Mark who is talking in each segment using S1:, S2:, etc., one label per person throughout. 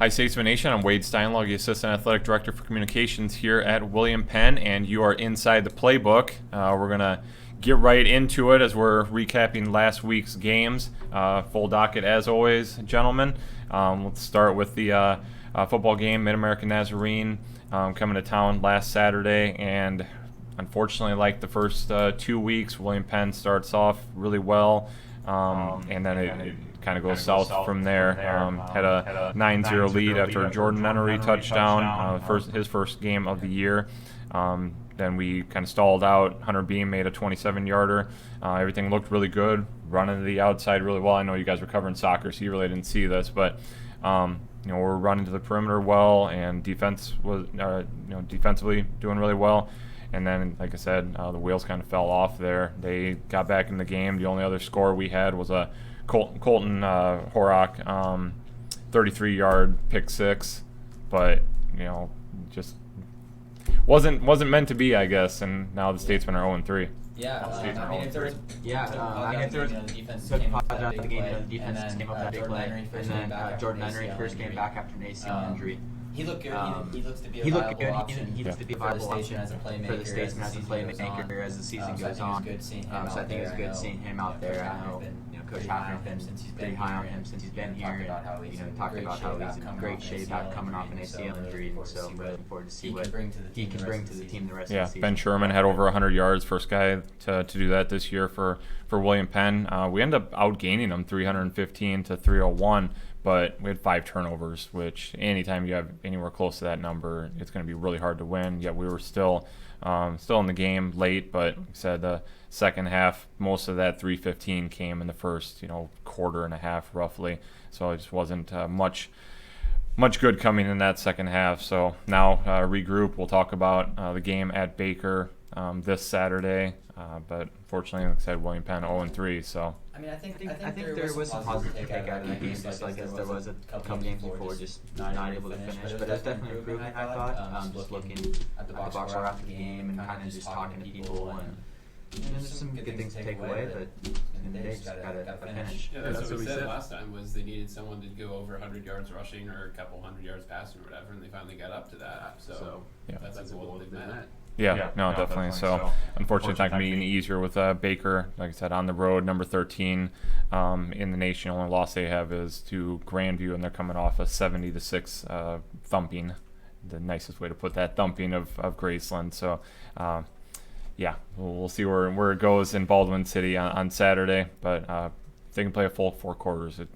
S1: Hi, Statesman Nation. I'm Wade Steinlog, the Assistant Athletic Director for Communications here at William Penn, and you are inside the Playbook. We're going to get right into it as we're recapping last week's games. Full docket as always, gentlemen. Let's start with the football game, Mid-American Nazarene coming to town last Saturday, and unfortunately, like the first 2 weeks, William Penn starts off really well, and then it kind of goes south from there. Had a 9-0 lead after a Jordan Nenery touchdown, his first game of the year. Then we kind of stalled out. Hunter Beam made a 27-yarder. Everything looked really good, running to the outside really well. I know you guys were covering soccer, so you really didn't see this, but we're running to the perimeter well, and defense was defensively doing really well. And then, like I said, the wheels kind of fell off there. They got back in the game. The only other score we had was a Colton Horak 33-yard pick six, but just wasn't meant to be, I guess. And now the Statesmen are 0-3.
S2: Yeah, I mean, if there was,
S3: the defense came up that big play, and then Jordan Nenery first came back after an ACL injury.
S2: He looked good. He looks to be a viable option.
S3: He looks to be a viable option
S2: as a playmaker,
S3: for the Statesman as a playmaker as the season goes on. So I think it's good seeing him out there. I know Coach Haffner has been pretty high on him since he's been here, and talked about how he's in great shape after coming off an ACL injury. And so I'm looking forward to see what he can bring to the team the rest of the season.
S1: Ben Sherman had over 100 yards, first guy to do that this year for William Penn. We ended up outgaining them 315 to 301. But we had 5 turnovers, which anytime you have anywhere close to that number, it's going to be really hard to win. Yet we were still in the game late, but like I said, the second half, most of that 315 came in the first quarter and a half roughly. So it just wasn't much good coming in that second half. So now regroup. We'll talk about the game at Baker this Saturday. But fortunately, like I said, William Penn 0-3. So.
S2: I mean, I think
S3: there was some positive take out of that game, just like as there was a couple games before, just not able to finish. But it's definitely improvement, I thought. Just looking at the box score after the game and kind of just talking to people, and there's some good things to take away, but in the day, just gotta finish.
S4: Yeah, that's what we said last time, was they needed someone to go over 100 yards rushing or a couple hundred yards passing or whatever, and they finally got up to that. So that's a goal they've met.
S1: Yeah, definitely. So, unfortunately, it's not going to be any easier with Baker. Like I said, on the road, number 13 in the nation. The only loss they have is to Grandview, and they're coming off a 70-6 thumping. The nicest way to put that, thumping of Graceland. So, we'll see where it goes in Baldwin City on Saturday. But if they can play a full 4 quarters, it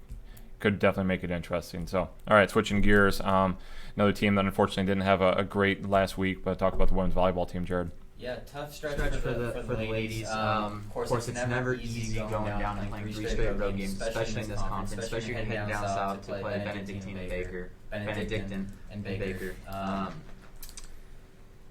S1: could definitely make it interesting. So, all right, switching gears. Another team that unfortunately didn't have a great last week, but talk about the women's volleyball team, Jared.
S2: Yeah, tough stretch
S3: for the ladies. Of course, it's never easy going down and playing 3 straight road games, especially in this conference, especially if you're heading down south to play Benedictine and Baker.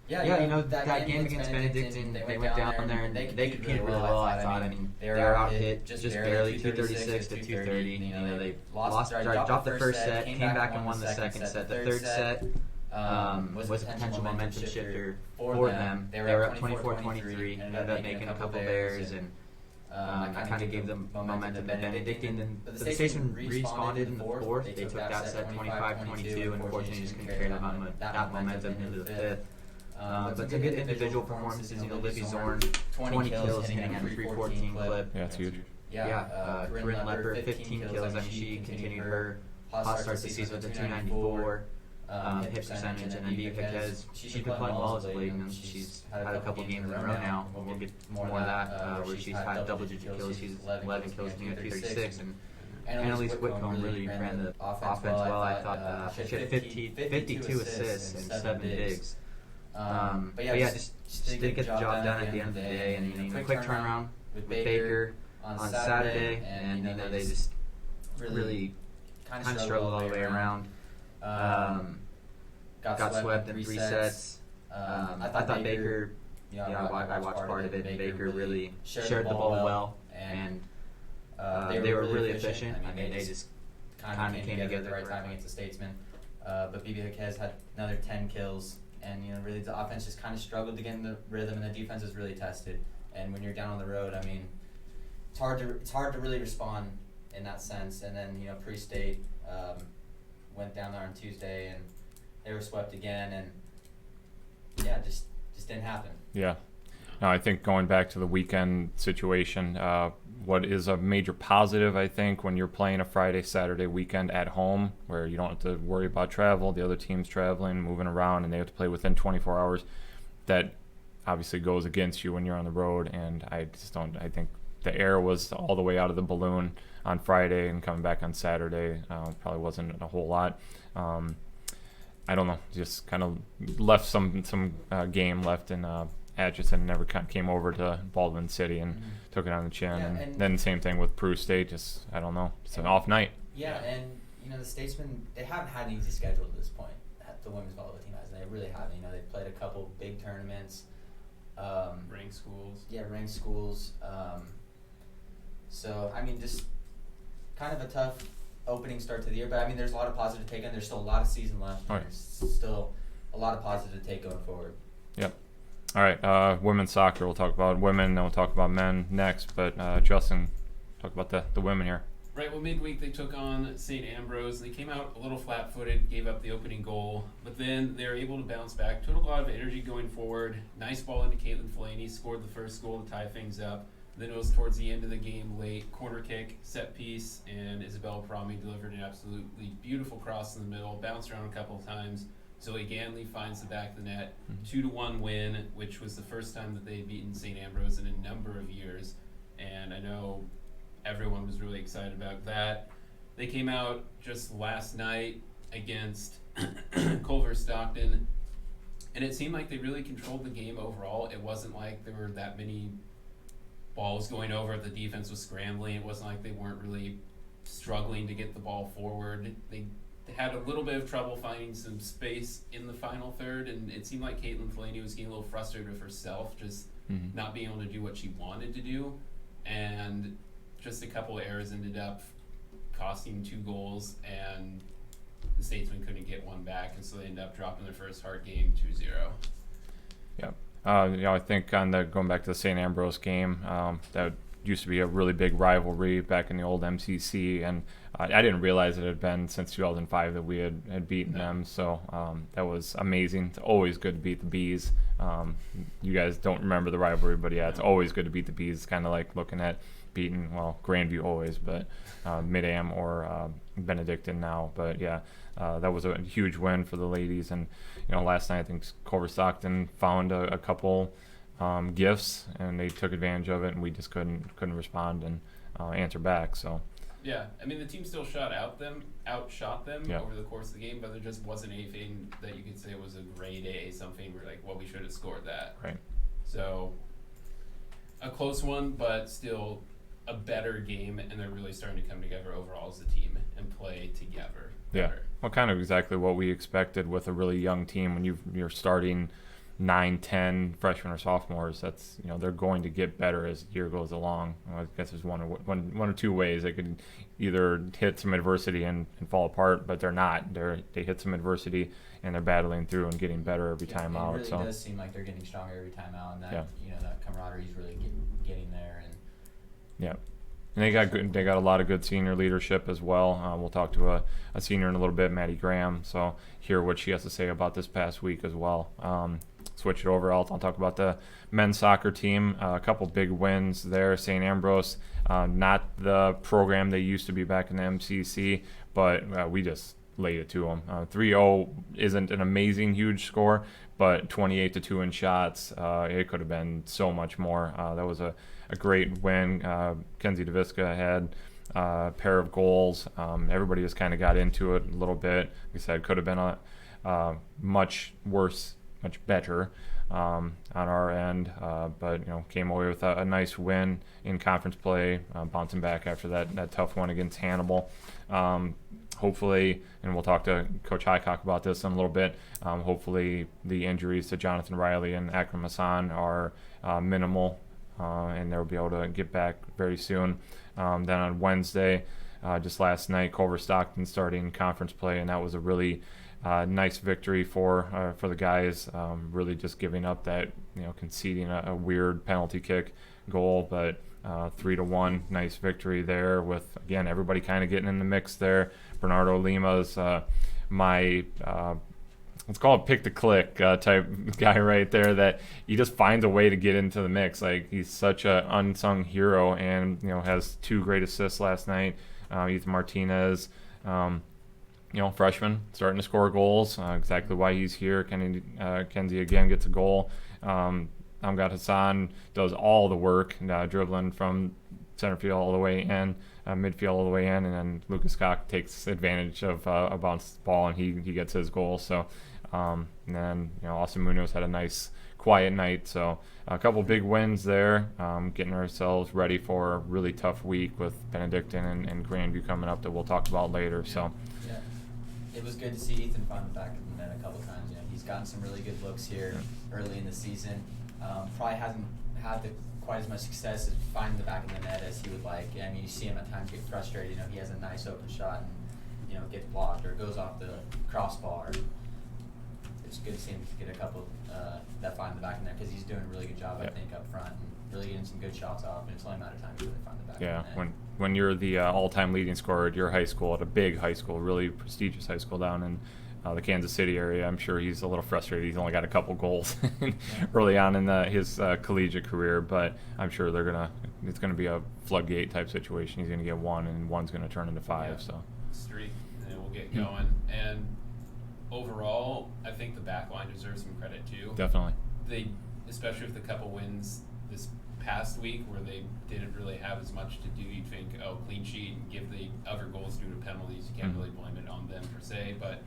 S3: That game against Benedictine, they went down there and they competed really well, I thought. I mean, they were out hit just barely, 236 to 230. They dropped the first set, came back and won the second set. The third set was a potential momentum shifter for them. They were up 24-23, ended up making a couple of errors, and I kind of gave them momentum. And Benedictine, the Statesmen responded in the fourth. They took that set 25-22, and unfortunately just couldn't carry that momentum into the fifth. But some good individual performances. Livy Zorn, 20 kills, hitting at a 314 clip.
S1: Yeah, it's huge.
S3: Corinne Lepper, 15 kills. I mean, she continued her hot start this season with a 294 hit percentage. And then Via Caquez, she's been playing well as of late. She's had a couple games in a row now. We'll get more of that, where she's had double-digit kills. She's 11 kills, 236. And Annalise Whitcomb really ran the offense well. I thought she had 52 assists and 7 digs. But just didn't get the job done at the end of the day, and quick turnaround with Baker on Saturday, and they just really kind of struggled all the way around. Got swept in 3 sets. I thought Baker, I watched part of it, and Baker really shared the ball well, and they were really efficient. I mean, they just kind of came together
S2: at the right time against the Statesmen. But BB Jaquez had another 10 kills. And really the offense just kind of struggled to get in the rhythm, and the defense was really tested. And when you're down on the road, I mean, it's hard to really respond in that sense. And then pre-state went down there on Tuesday and they were swept again, and yeah, just didn't happen.
S1: Yeah. Now, I think going back to the weekend situation, what is a major positive, I think, when you're playing a Friday, Saturday weekend at home where you don't have to worry about travel, the other team's traveling, moving around, and they have to play within 24 hours, that obviously goes against you when you're on the road. And I think the air was all the way out of the balloon on Friday, and coming back on Saturday probably wasn't a whole lot. I don't know, just kind of left some game left in Atchison, never came over to Baldwin City and took it on the chin.
S2: Yeah,
S1: and then same thing with Peru State, just, I don't know, it's an off night.
S2: Yeah, and the Statesmen, they haven't had an easy schedule at this point. The women's volleyball team has. They really haven't. They've played a couple big tournaments.
S4: Ranked schools.
S2: Yeah, ranked schools. So, just kind of a tough opening start to the year. But, there's a lot of positive to take in. There's still a lot of season left.
S1: Right.
S2: There's still a lot of positive to take going forward.
S1: Yep. All right, women's soccer. We'll talk about women, then we'll talk about men next. But Justin, talk about the women here.
S4: Right, well, midweek they took on St. Ambrose. They came out a little flat-footed, gave up the opening goal, but then they were able to bounce back. Took a lot of energy going forward. Nice ball into Caitlin Fellaini, scored the first goal to tie things up. Then it was towards the end of the game, late corner kick, set piece, and Isabella Parami delivered an absolutely beautiful cross in the middle, bounced around a couple of times. Zoe Ganley finds the back of the net, 2-1 win, which was the first time that they had beaten St. Ambrose in a number of years. And I know everyone was really excited about that. They came out just last night against Culver Stockton, and it seemed like they really controlled the game overall. It wasn't like there were that many balls going over. The defense was scrambling. It wasn't like they weren't really struggling to get the ball forward. They had a little bit of trouble finding some space in the final third, and it seemed like Caitlin Fellaini was getting a little frustrated with herself, just not being able to do what she wanted to do, and just a couple of errors ended up costing 2 goals, and the Statesmen couldn't get one back, and so they ended up dropping their first hard game 2-0.
S1: Yep. I think going back to the St. Ambrose game, that used to be a really big rivalry back in the old MCC, and I didn't realize it had been since 2005 that we had beaten them, so that was amazing. It's always good to beat the Bees. You guys don't remember the rivalry, but yeah, it's always good to beat the Bees. It's kind of like looking at beating, Grandview always, but Mid-Am or Benedictine now. But yeah, that was a huge win for the ladies. And last night I think Culver Stockton found a couple gifts, and they took advantage of it, and we just couldn't respond and answer back. So
S4: yeah, the team still outshot them
S1: Yeah.
S4: over the course of the game, but there just wasn't anything that you could say was a grade A, something where we should have scored that.
S1: Right.
S4: So a close one, but still a better game, and they're really starting to come together overall as a team and play together.
S1: Yeah.
S4: Better.
S1: Well, kind of exactly what we expected with a really young team. When you're starting 9, 10 freshmen or sophomores, that's they're going to get better as the year goes along. I guess there's one or two ways they could either hit some adversity and fall apart, but they're not. They hit some adversity and they're battling through and getting better every time out.
S2: It really
S1: so
S2: does seem like they're getting stronger every time out, and that that camaraderie is really getting there. And
S1: yeah. And they got a lot of good senior leadership as well. We'll talk to a senior in a little bit, Maddie Graham, so hear what she has to say about this past week as well. Switch it over. I'll talk about the men's soccer team. A couple big wins there. St. Ambrose, not the program they used to be back in the MCC, but we just laid it to them. 3-0 isn't an amazing, huge score, but 28-2 in shots. It could have been so much more. That was a great win. Kenzie DeVisca had a pair of goals. Everybody just kind of got into it a little bit. Like I said, could have been a much worse, much better on our end, but came away with a nice win in conference play, bouncing back after that tough one against Hannibal. Hopefully, and we'll talk to Coach Highcock about this in a little bit, hopefully the injuries to Jonathan Riley and Akram Hassan are minimal, and they'll be able to get back very soon. Then on Wednesday, just last night, Culver Stockton starting conference play, and that was a really nice victory for the guys, really just giving up that, conceding a weird penalty kick goal, but 3-1. Nice victory there with, again, everybody kind of getting in the mix there. Bernardo Lima's my let's call it pick to click type guy right there, that he just finds a way to get into the mix. Like, he's such an unsung hero, and has 2 great assists last night. Ethan Martinez, freshman, starting to score goals. Exactly why he's here. Kenzie again gets a goal. Amgad Hassan does all the work, dribbling from center field all the way in, midfield all the way in, and then Lucas Koch takes advantage of a bounced ball, and he gets his goal. So, and then Austin Munoz had a nice quiet night. So a couple big wins there, getting ourselves ready for a really tough week with Benedictine and Grandview coming up that we'll talk about later. So.
S2: Yeah. It was good to see Ethan find the back of the net a couple times. He's gotten some really good looks here early in the season. Probably hasn't had quite as much success as finding the back of the net as he would like. I mean, you see him at times get frustrated. He has a nice open shot and gets blocked or goes off the crossbar. It's good to see him get a couple that find the back of the net, because he's doing a really good job, I think, up front, and really getting some good shots off. And it's only a matter of time to really find the back of the net.
S1: Yeah, when you're the all-time leading scorer at your high school, at a big high school, really prestigious high school down in the Kansas City area, I'm sure he's a little frustrated. He's only got a couple goals early on in his collegiate career, but I'm sure it's gonna be a floodgate type situation. He's gonna get 1, and 1's gonna turn into 5.
S4: Yeah.
S1: So
S4: Streak, and we'll get going. And overall, I think the back line deserves some credit too.
S1: Definitely.
S4: They, especially with the couple wins this past week where they didn't really have as much to do, you'd think, clean sheet, and give the other goals due to penalties. You can't really blame it on them per se, but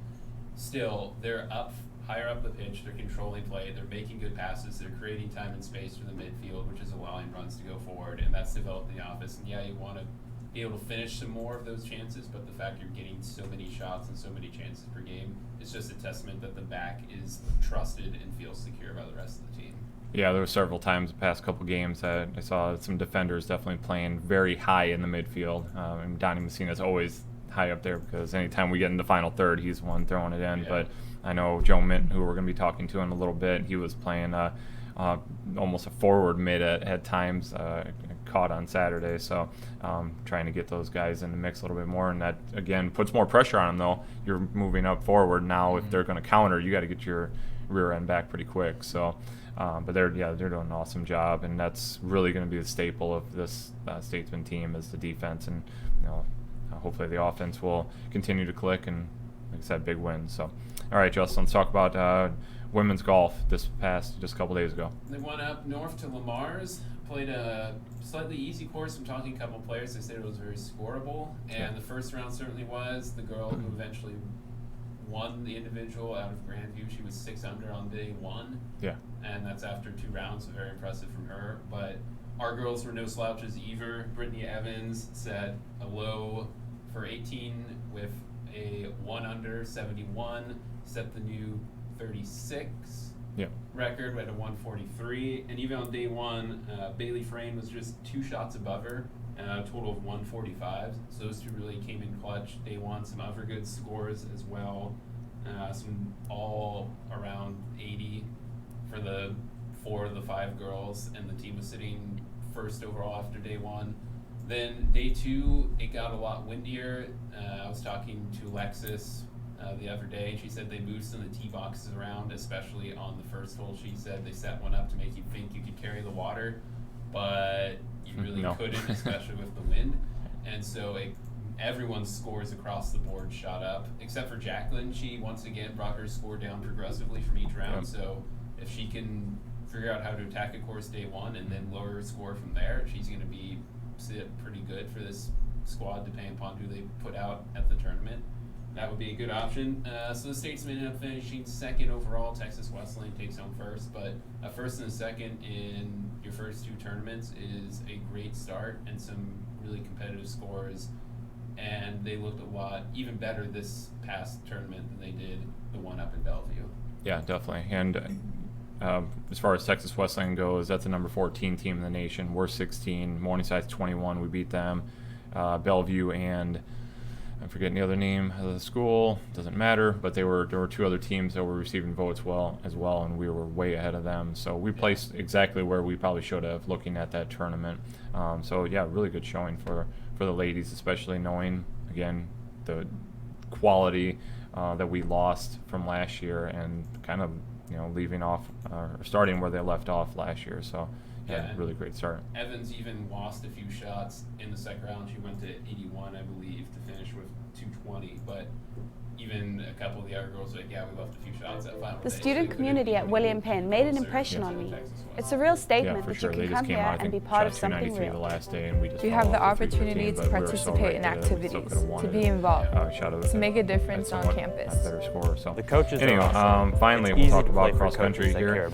S4: still, they're higher up the pitch, they're controlling play, they're making good passes, they're creating time and space for the midfield, which is allowing runs to go forward, and that's developing the offense. And yeah, you want to be able to finish some more of those chances, but the fact you're getting so many shots and so many chances per game is just a testament that the back is trusted and feels secure by the rest of the team.
S1: Yeah, there were several times the past couple games that I saw some defenders definitely playing very high in the midfield. And Donnie Messina's always high up there, because anytime we get in the final third, he's the one throwing it in. Yeah. But I know Joe Minton, who we're going to be talking to in a little bit, he was playing almost a forward mid at times, caught on Saturday. So trying to get those guys in the mix a little bit more, and that again puts more pressure on them. Though you're moving up forward now, if they're going to counter, you got to get your rear end back pretty quick. So. But they're doing an awesome job, and that's really going to be the staple of this Statesman team, is the defense, and hopefully the offense will continue to click, and like I said, big wins. So, all right, Justin, let's talk about women's golf just a couple days ago.
S4: They went up north to Lamar's, played a slightly easy course. I'm talking a couple players. They said it was very scoreable, and the first round certainly was. The girl who eventually won the individual out of Grandview, she was 6 under on day 1.
S1: Yeah.
S4: And that's after 2 rounds, so very impressive from her. But our girls were no slouches either. Brittany Evans set a low for 18 with a 1 under 71, set the new 36 record at a 143. And even on day 1, Bailey Frame was just 2 shots above her, a total of 145. So those 2 really came in clutch. Day 1, some other good scores as well. Some all around 80 for the 4 of the 5 girls, and the team was sitting first overall after day 1. Then day 2, it got a lot windier. I was talking to Alexis the other day. She said they moved some of the tee boxes around, especially on the first hole. She said they set one up to make you think you could carry the water, but you really couldn't, especially with the wind. And so everyone's scores across the board shot up, except for Jacqueline. She once again brought her score down progressively from each round. So if she can figure out how to attack a course day 1 and then lower her score from there, she's going to be pretty good for this squad, depending upon who they put out at the tournament. That would be a good option. So the Statesmen ended up finishing 2nd overall. Texas Wesleyan takes home 1st, but a 1st and a 2nd in your first 2 tournaments is a great start, and some really competitive scores. And they looked a lot even better this past tournament than they did the one up in Bellevue. Yeah,
S1: definitely. And as far as Texas Wesleyan goes, that's the number 14 team in the nation. We're 16. Morningside's 21. We beat them. Bellevue and I forget the other name of the school, doesn't matter, but there were 2 other teams that were receiving votes as well, and we were way ahead of them. So we placed exactly where we probably should have looking at that tournament. So yeah, really good showing for the ladies, especially knowing, again, the quality that we lost from last year and kind of, leaving off or starting where they left off last year. So yeah, really great start.
S4: Evans even lost a few shots in the second round. She went to 81, I believe, to finish with 220. But even a couple of the other girls we left a few shots at final.
S5: The student community at William Penn made an impression on me. It's a real statement that you can come here and be part of something real.
S1: The last day, and we just
S6: you have the opportunity to participate in activities, to be involved, to make a difference on campus.
S1: Better score. So
S3: the coaches
S1: anyway,
S3: are awesome.
S1: Finally, we'll talk about cross country here.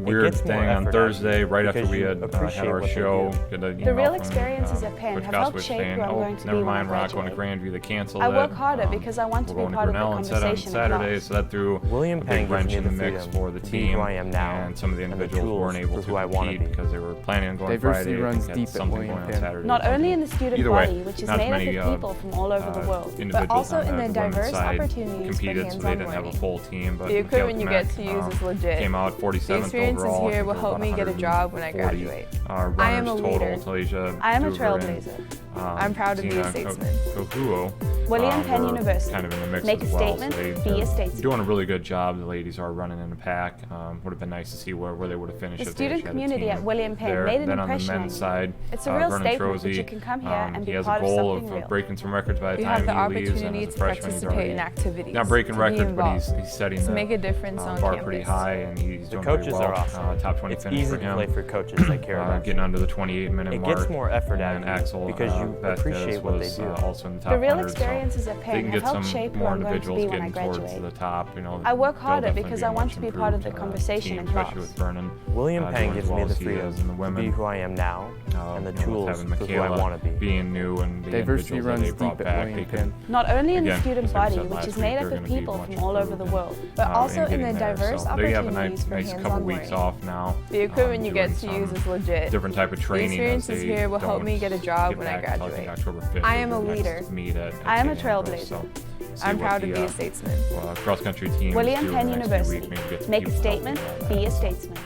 S1: Weird thing on Thursday, right after we had our show.
S5: The real experiences at Penn have helped shape who I'm going to be
S1: never
S5: when I
S1: mind, we're not going to
S5: graduate.
S1: Grandview. They canceled it.
S5: I work harder because I want to be part of the conversation in
S1: Saturday,
S5: class.
S1: so that threw
S3: William
S1: a
S3: Penn
S1: big wrench
S3: gives
S1: in
S3: me
S1: the
S3: the
S1: mix
S3: freedom
S1: for the
S3: to be
S1: team,
S3: who I am now,
S1: and some of the
S3: and the
S1: individuals
S3: tools
S1: weren't able
S3: for
S1: to
S3: who I wanna
S1: compete
S3: be.
S1: because they were planning on going
S7: Diversity
S1: Friday.
S7: runs
S1: They had
S7: deep at
S1: something
S7: William
S1: going on
S7: Penn.
S1: Saturday.
S5: Not only in the student
S1: Either way,
S5: body, which is
S1: not
S5: made
S1: many,
S5: up of people from all over the world, but
S1: individuals
S5: also
S1: on
S5: in the
S1: women's
S5: diverse
S1: side
S5: opportunities for
S1: competed, so they
S5: hands-on
S1: didn't have a
S5: learning.
S1: full team. But
S6: The equipment you
S1: Mac,
S6: get to use is legit.
S1: Came out
S6: The
S1: 47th
S6: experiences
S1: overall.
S6: here
S1: I
S6: will
S1: think
S6: help me get a job when I
S1: 140,
S6: graduate.
S1: Runners
S6: I am a
S1: total.
S6: leader.
S1: Talia
S5: I am a
S1: Duver and,
S5: trailblazer.
S6: I'm proud to be a statesman.
S1: Kokuo,
S5: William Penn
S1: were
S5: University.
S1: kind of in the mix
S5: Make
S1: as
S5: a
S1: well,
S5: statement,
S1: so
S5: be a
S1: they're
S5: statesman.
S1: doing a really good job. The ladies are running in a pack. Would have been nice to see where they would have finished.
S5: The
S1: if they
S5: student
S1: had a
S5: community
S1: team
S5: at William Penn
S1: there.
S5: made an
S1: Then
S5: impression
S1: on
S5: on
S1: the men's
S5: me.
S1: side,
S5: It's a real
S1: Vernon
S5: statement that
S1: Trozy,
S5: you can come here and
S1: he
S5: be
S1: has
S5: part
S1: a
S5: of
S1: goal
S5: something real.
S1: breaking some records by the
S6: You
S1: time
S6: have the
S1: he leaves, and
S6: opportunity
S1: as a
S6: to
S1: freshman, he's
S6: participate
S1: already
S6: in activities,
S1: not breaking
S6: to be
S1: records, but
S6: involved,
S1: he's setting
S6: to
S1: the
S6: make a difference on
S1: bar
S6: campus.
S1: pretty high, and he's
S3: The
S1: doing
S3: coaches
S1: pretty well.
S3: are awesome.
S1: Top 20
S3: It's
S1: finish
S3: easy
S1: for
S3: to
S1: him.
S3: play for coaches that care about
S1: Getting
S3: you.
S1: under the 28-minute
S3: It
S1: mark.
S3: gets more effort out
S1: And
S3: of you
S1: Axel
S3: because you
S1: Vasquez
S3: appreciate what they
S1: was,
S3: do.
S1: also in the top
S5: The real
S1: 100,
S5: experiences
S1: so
S5: at
S1: they
S5: Penn
S1: can
S5: have
S1: get
S5: helped
S1: some
S5: shape who
S1: more
S5: I'm going to
S1: individuals
S5: be when I
S1: getting towards
S5: graduate.
S1: the top.
S5: I work
S1: they'll
S5: harder
S1: definitely
S5: because
S1: be
S5: I
S1: a
S5: want
S1: much
S5: to be part of the
S1: improved,
S5: conversation
S1: team,
S5: in class.
S1: especially with Vernon.
S3: William Penn
S1: doing
S3: gives
S1: as
S3: me
S1: well
S3: the
S1: as he
S3: freedom
S1: is in the
S3: to
S1: women.
S3: be who I am now and the tools
S1: having
S3: for who I
S1: Michaela
S3: want to be.
S1: being new and the
S7: Diversity
S1: individuals that
S7: runs
S1: they brought
S7: deep at
S1: back,
S7: William
S1: they
S7: Penn.
S1: could,
S5: Not only in the
S1: again,
S5: student
S1: as I
S5: body,
S1: said
S5: which
S1: last
S5: is
S1: week,
S5: made
S1: they're
S5: up
S1: gonna
S5: of
S1: be
S5: people
S1: much
S5: from all over the
S1: improved,
S5: world, but also in the
S1: getting there.
S5: diverse
S1: So they have a
S5: opportunities for
S1: nice couple
S5: hands-on
S1: weeks
S5: learning.
S1: off now.
S6: The equipment you get to
S1: doing
S6: use
S1: some
S6: is legit.
S1: different type of
S6: The
S1: training.
S6: experiences here will help me get a job when I graduate.
S1: October 5th,
S6: I am a
S1: next
S6: leader.
S1: meet at
S5: I am a
S1: St.
S5: trailblazer.
S1: Ambrose, so see
S6: I'm
S1: what
S6: proud to
S1: the,
S6: be a statesman.
S1: cross-country team
S5: William
S1: do
S5: Penn
S1: in the next few
S5: University.
S1: weeks, maybe get some
S5: Make a
S1: people healthy
S5: statement,
S1: and all
S5: be a
S1: that.
S5: statesman.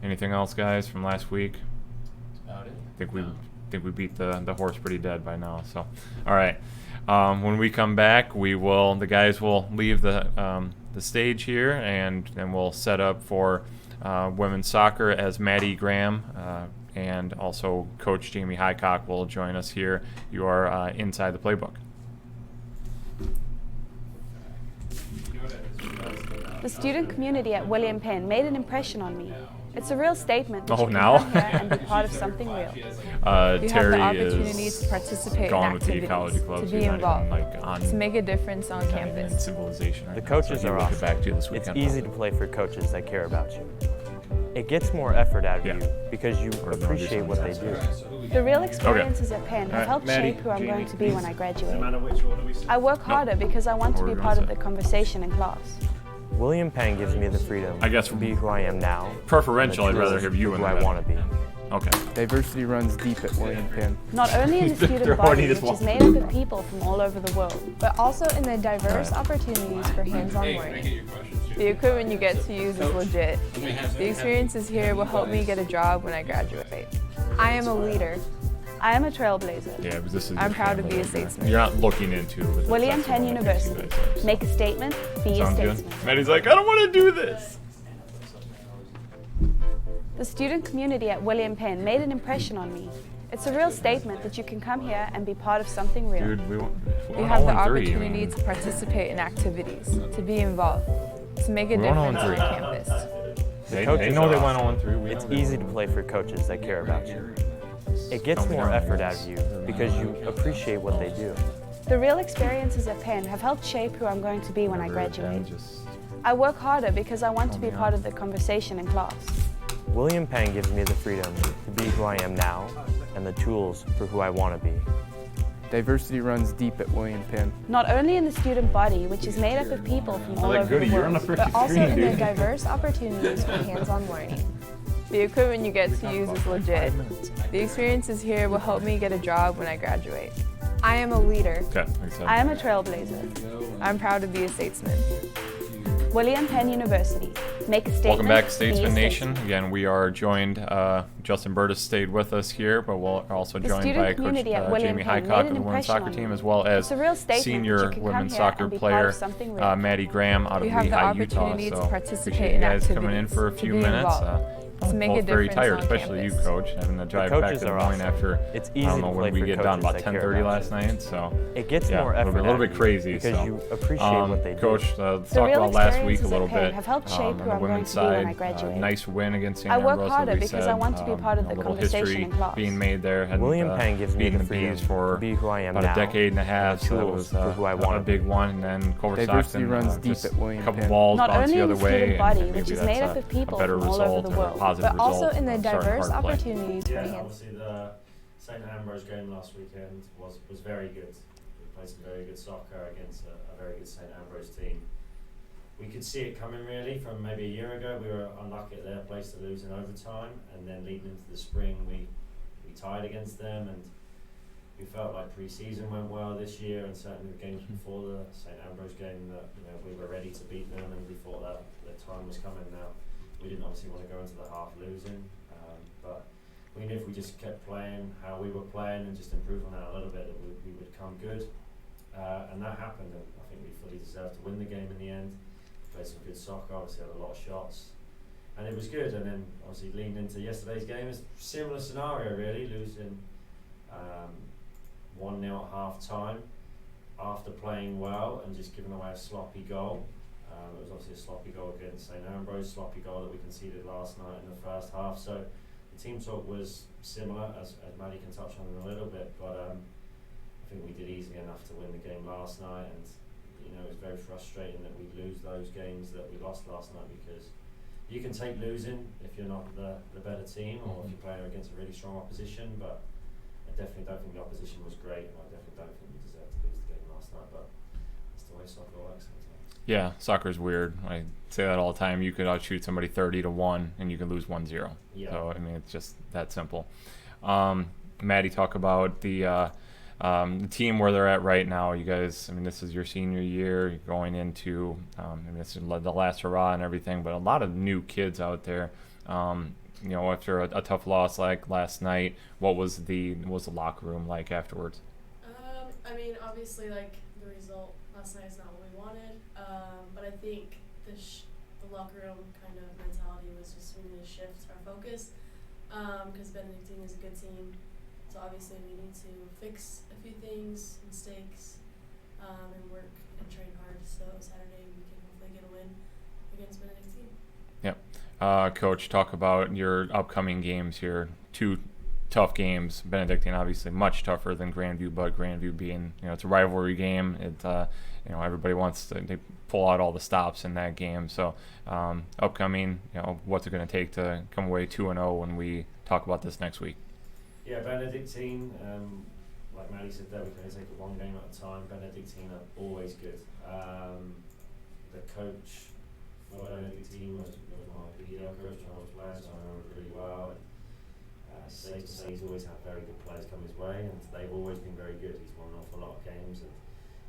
S1: Anything else, guys, from last week?
S2: About it.
S1: I think we beat the horse pretty dead by now. So, all right. When we come back, the guys will leave the stage here, and then we'll set up for women's soccer as Maddie Graham and also Coach Jamie Highcock will join us here. You are inside the playbook.
S5: The student community at William Penn made an impression on me. It's a real statement that
S1: Oh,
S5: you can
S1: now?
S5: come here and be part of something real.
S6: You have the
S1: Terry
S6: opportunity
S1: is
S6: to participate in
S1: gone with the
S6: activities,
S1: ecology club,
S6: to
S1: so
S6: be
S1: he's not
S6: involved,
S1: even, like, on
S6: to make a difference on
S1: in
S6: campus.
S1: civilization right
S3: The
S1: now,
S3: coaches
S1: so he
S3: are
S1: will get
S3: awesome.
S1: back to you this
S3: It's
S1: weekend.
S3: easy to play for coaches that care about you. It gets more effort out of
S1: Yeah.
S3: you because you
S1: Or they'll do
S3: appreciate what they
S1: something
S3: do.
S5: The real experiences at Penn have
S1: Alright,
S5: helped
S1: Maddie,
S5: shape who I'm
S1: Jamie,
S5: going to be when I graduate.
S7: which order we
S5: I work harder because I want to be
S1: Order
S5: part of
S1: runs
S5: the
S1: it.
S5: conversation in class.
S3: William Penn gives me the freedom
S1: I guess
S3: to be who I am now.
S1: Preferential,
S3: and
S1: I'd
S3: the
S1: rather
S3: tools
S1: have you
S3: for
S1: in
S3: who
S1: the
S3: I
S1: middle.
S3: want to be.
S1: Okay.
S7: Diversity runs deep at William Penn.
S5: Not only in the student
S1: They're
S5: body,
S1: already
S5: which
S1: just
S5: is made up of people from all over the world,
S6: But also in the diverse opportunities for hands-on
S4: Hey, can I get
S6: learning.
S4: your questions?
S6: The equipment you get to use is legit. The experiences here will help me get a job when I graduate. I am a leader.
S5: I am a trailblazer.
S1: Yeah, but this is
S6: I'm
S1: your
S6: proud to
S1: family
S6: be a
S1: right there.
S6: statesman.
S1: You're not looking into it. but
S5: William
S1: that's the
S5: Penn
S1: one that makes you
S5: University.
S1: guys there.
S5: Make a statement, be a
S1: Sounds good.
S5: statesman.
S1: Maddie's like, I don't want to do this.
S5: The student community at William Penn made an impression on me. It's a real statement that you can come here and be part of something real.
S1: Dude, we won't.
S6: You have the opportunity to participate in activities, to be involved, to make a
S1: We're on
S6: difference on
S1: 0-3.
S6: campus.
S1: They
S3: coaches
S1: know
S3: are
S1: they
S3: awesome.
S1: went 0-3.
S3: It's easy to play for coaches that care about you. It gets
S1: Don't be
S3: more
S1: wrong,
S3: effort
S1: guys.
S3: out of you because you appreciate what they do.
S5: The real experiences at Penn have helped shape who I'm going to be when I graduate. I work harder because I want to be part of the conversation in class.
S3: William Penn gives me the freedom to be who I am now and the tools for who I want to be.
S7: Diversity runs deep at William Penn.
S5: Not only in the student body, which is made up of people from all over the world,
S6: But also in the diverse opportunities for hands-on learning. The equipment you get to use is legit. The experiences here will help me get a job when I graduate. I am a leader.
S1: Okay, like I said.
S5: I am a trailblazer.
S6: I'm proud to be a statesman.
S5: William Penn University. Make a statement.
S1: Welcome back,
S5: be a
S1: Statesman Nation.
S5: statesman.
S1: Again, we are joined, Justin Burtis stayed with us here, but we're also
S5: The
S1: joined
S5: student
S1: by Coach
S5: community at William
S1: Jamie
S5: Penn
S1: Highcock
S5: made
S1: of
S5: an
S1: the women's
S5: impression
S1: soccer
S5: on
S1: team,
S5: me.
S1: as well as
S5: It's a real statement that you
S1: senior
S5: can come
S1: women's
S5: here
S1: soccer
S5: and be part
S1: player
S5: of something real.
S1: Maddie Graham out of
S6: You have the
S1: Lehigh, Utah.
S6: opportunity to
S1: So
S6: participate
S1: appreciate
S6: in
S1: you guys coming in
S6: activities,
S1: for a
S6: to
S1: few
S6: be
S1: minutes.
S6: involved, to make a
S1: Both very
S6: difference
S1: tired,
S6: on
S1: especially
S6: campus.
S1: you, Coach, having to drive back to
S8: coaches
S1: Des
S8: are
S1: Moines
S8: awesome.
S1: after,
S8: It's
S1: I
S8: easy
S1: don't know
S8: to
S1: when
S8: play
S1: we
S8: for
S1: get done,
S8: coaches
S1: about
S8: that care
S1: 10:30
S8: about
S1: last
S8: you.
S1: night. So
S8: It gets
S1: yeah,
S8: more effort
S1: it'll be a little
S8: out of
S1: bit
S8: you
S1: crazy.
S8: because
S1: so.
S8: you appreciate what they do.
S1: Coach, let's
S5: The
S1: talk
S5: real
S1: about last week a
S5: experiences
S1: little
S5: at Penn
S1: bit.
S5: have helped shape
S1: On
S5: who
S1: the
S5: I'm going
S1: women's
S5: to be when I
S1: side,
S5: graduate.
S1: nice win against St.
S5: I work
S1: Ambrose,
S5: harder
S1: like we
S5: because
S1: said.
S5: I want to be part of
S1: A
S5: the
S1: little
S5: conversation
S1: history
S5: in class.
S1: being made there. Hadn't,
S8: William Penn gives me
S1: beaten
S8: the
S1: the
S8: freedom
S1: Bees for
S8: to be who I am
S1: about
S8: now,
S1: a decade and a half,
S8: and the
S1: so that
S8: tools
S1: was
S8: for who I
S1: a
S8: want to
S1: big
S8: be.
S1: one. And then Culver
S7: Diversity
S1: Stockton
S7: runs deep
S1: just
S7: at William
S1: a couple
S7: Penn.
S1: balls
S5: Not
S1: bounce
S5: only
S1: the
S5: in
S1: other
S5: the
S1: way,
S5: student
S1: and
S5: body,
S1: maybe
S5: which is
S1: that's
S5: made up of people
S1: a better
S5: from all over
S1: result
S5: the
S1: or a
S5: world,
S1: positive
S6: But also
S1: result
S6: in the
S1: of starting
S6: diverse
S1: hard play.
S6: opportunity to
S9: Yeah,
S6: enhance.
S9: obviously the St. Ambrose game last weekend was very good. We played some very good soccer against a very good St. Ambrose team. We could see it coming really from maybe a year ago. We were unlucky at their place to lose in overtime, and then leading into the spring we tied against them, and we felt like pre-season went well this year, and certainly the games before the St. Ambrose game that we were ready to beat them, and we thought that the time was coming now. We didn't obviously want to go into the half losing, but we knew if we just kept playing how we were playing and just improve on that a little bit, that we would come good, and that happened. And I think we fully deserved to win the game in the end. Played some good soccer, obviously had a lot of shots, and it was good. And then obviously leading into yesterday's game, it's a similar scenario really, losing 1-0 at half time after playing well and just giving away a sloppy goal. It was obviously a sloppy goal against St. Ambrose, sloppy goal that we conceded last night in the first half. So the team talk was similar, as Maddie can touch on in a little bit, but I think we did easily enough to win the game last night, and it was very frustrating that we lose those games that we lost last night, because you can take losing if you're not the better team or if you're playing against a really strong opposition, but I definitely don't think the opposition was great, and I definitely don't think we deserved to lose the game last night, but that's the way soccer works sometimes.
S1: Yeah, soccer's weird. I say that all the time. You could outshoot somebody 30-1 and you can lose 1-0.
S9: Yeah.
S1: So I mean, it's just that simple. Maddie, talk about the team where they're at right now. You guys, I mean, this is your senior year. You're going into, this is the last hurrah and everything, but a lot of new kids out there. After a tough loss like last night, what was the locker room like afterwards?
S10: I mean, obviously, like the result last night is not what we wanted, but I think the locker room kind of mentality was just we need to shift our focus, because Benedictine is a good team. So obviously we need to fix a few things, mistakes, and work and train hard. So Saturday we can hopefully get a win against Benedictine.
S1: Yep. Coach, talk about your upcoming games here. 2 tough games. Benedictine obviously much tougher than Grandview, but Grandview being, it's a rivalry game. It, everybody wants to they pull out all the stops in that game. So upcoming, what's it going to take to come away 2-0 when we talk about this next week?
S9: Yeah, Benedictine, like Maddie said there, we can only take it one game at a time. Benedictine are always good. The coach for Benedictine was my PDL coach when I was playing, so I remember it really well. It's safe to say he's always had very good players come his way, and they've always been very good. He's won an awful lot of games and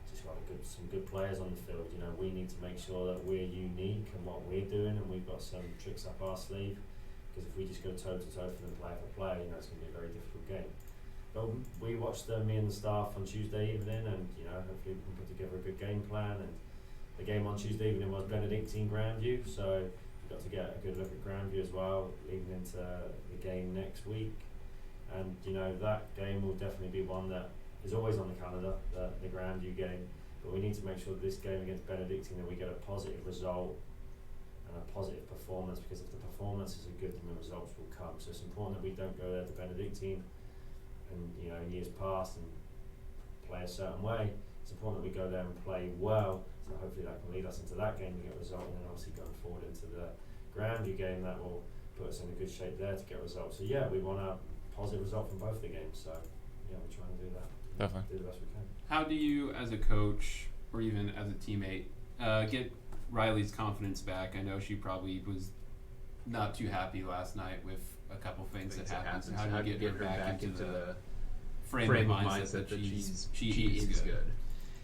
S9: just got some good players on the field. We need to make sure that we're unique in what we're doing, and we've got some tricks up our sleeve. Because if we just go toe-to-toe for them player for player, it's going to be a very difficult game. But we watched me and the staff on Tuesday evening, and hopefully we can put together a good game plan. And the game on Tuesday evening was Benedictine Grandview, so we got to get a good look at Grandview as well, leading into the game next week. And that game will definitely be one that is always on the calendar, the Grandview game. But we need to make sure that this game against Benedictine that we get a positive result and a positive performance, because if the performances are good, then the results will come. So it's important that we don't go there to Benedictine and in years past and play a certain way. It's important that we go there and play well, so hopefully that can lead us into that game to get a result, and then obviously going forward into the Grandview game, that will put us in a good shape there to get results. So yeah, we want a positive result from both the games, so yeah, we're trying to do that.
S1: Definitely.
S9: Do the best we can.
S4: How do you, as a coach or even as a teammate, get Riley's confidence back? I know she probably was not too happy last night with a couple things that happened. So how do you get her back into the frame of mindset that she is good.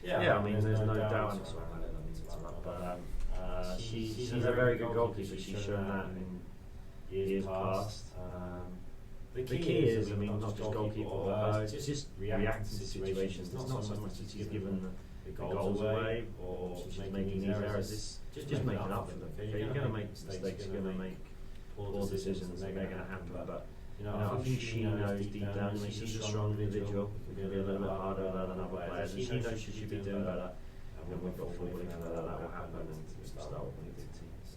S9: Yeah, I mean, there's no doubt. But she's a very good goalkeeper. She's shown that in years past. The key is, I mean, not just goalkeeper, but it's just reacting to situations. It's not so much that she's given the goals away or she's making these errors. It's just making up for them. You're going to make mistakes. You're going to make poor decisions. They're going to happen. But I think she knows deep down. I mean, she's a strong individual. It can be a little bit harder than other players. And she knows she should be doing better. And we've got footballing for that will happen and we'll start winning good teams.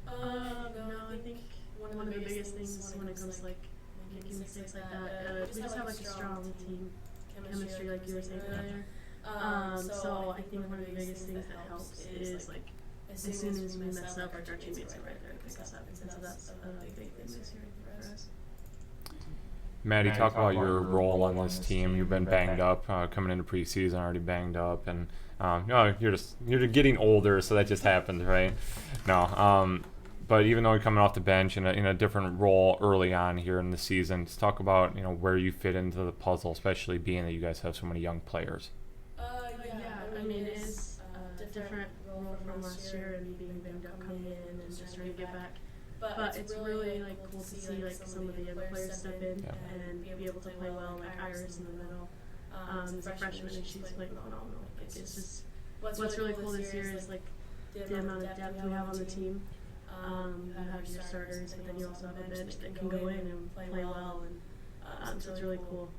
S10: No, I think one of the biggest things is when it comes to like making mistakes like that. We just have like a strong team chemistry, like you were saying earlier. So I think one of the biggest things that helps is like as soon as we mess up, our teammates are right there to pick us up, and so that's a big thing this year for us.
S1: Maddie, talk about your role on this team. You've been banged up coming into preseason, already banged up, and you're getting older, so that just happens, right? No, but even though you're coming off the bench in a different role early on here in the season, just talk about where you fit into the puzzle, especially being that you guys have so many young players.
S10: I mean it is a different role from last year and being banged up coming in and just trying to get back. But it's really like cool to see like some of the young players step in and be able to play well, like Iris in the middle. Is a freshman and she's playing phenomenal. It's just what's really cool this year is like the amount of depth we have on the team. You have your starters, but then you also have a bench that can go in and play well, and so it's really cool.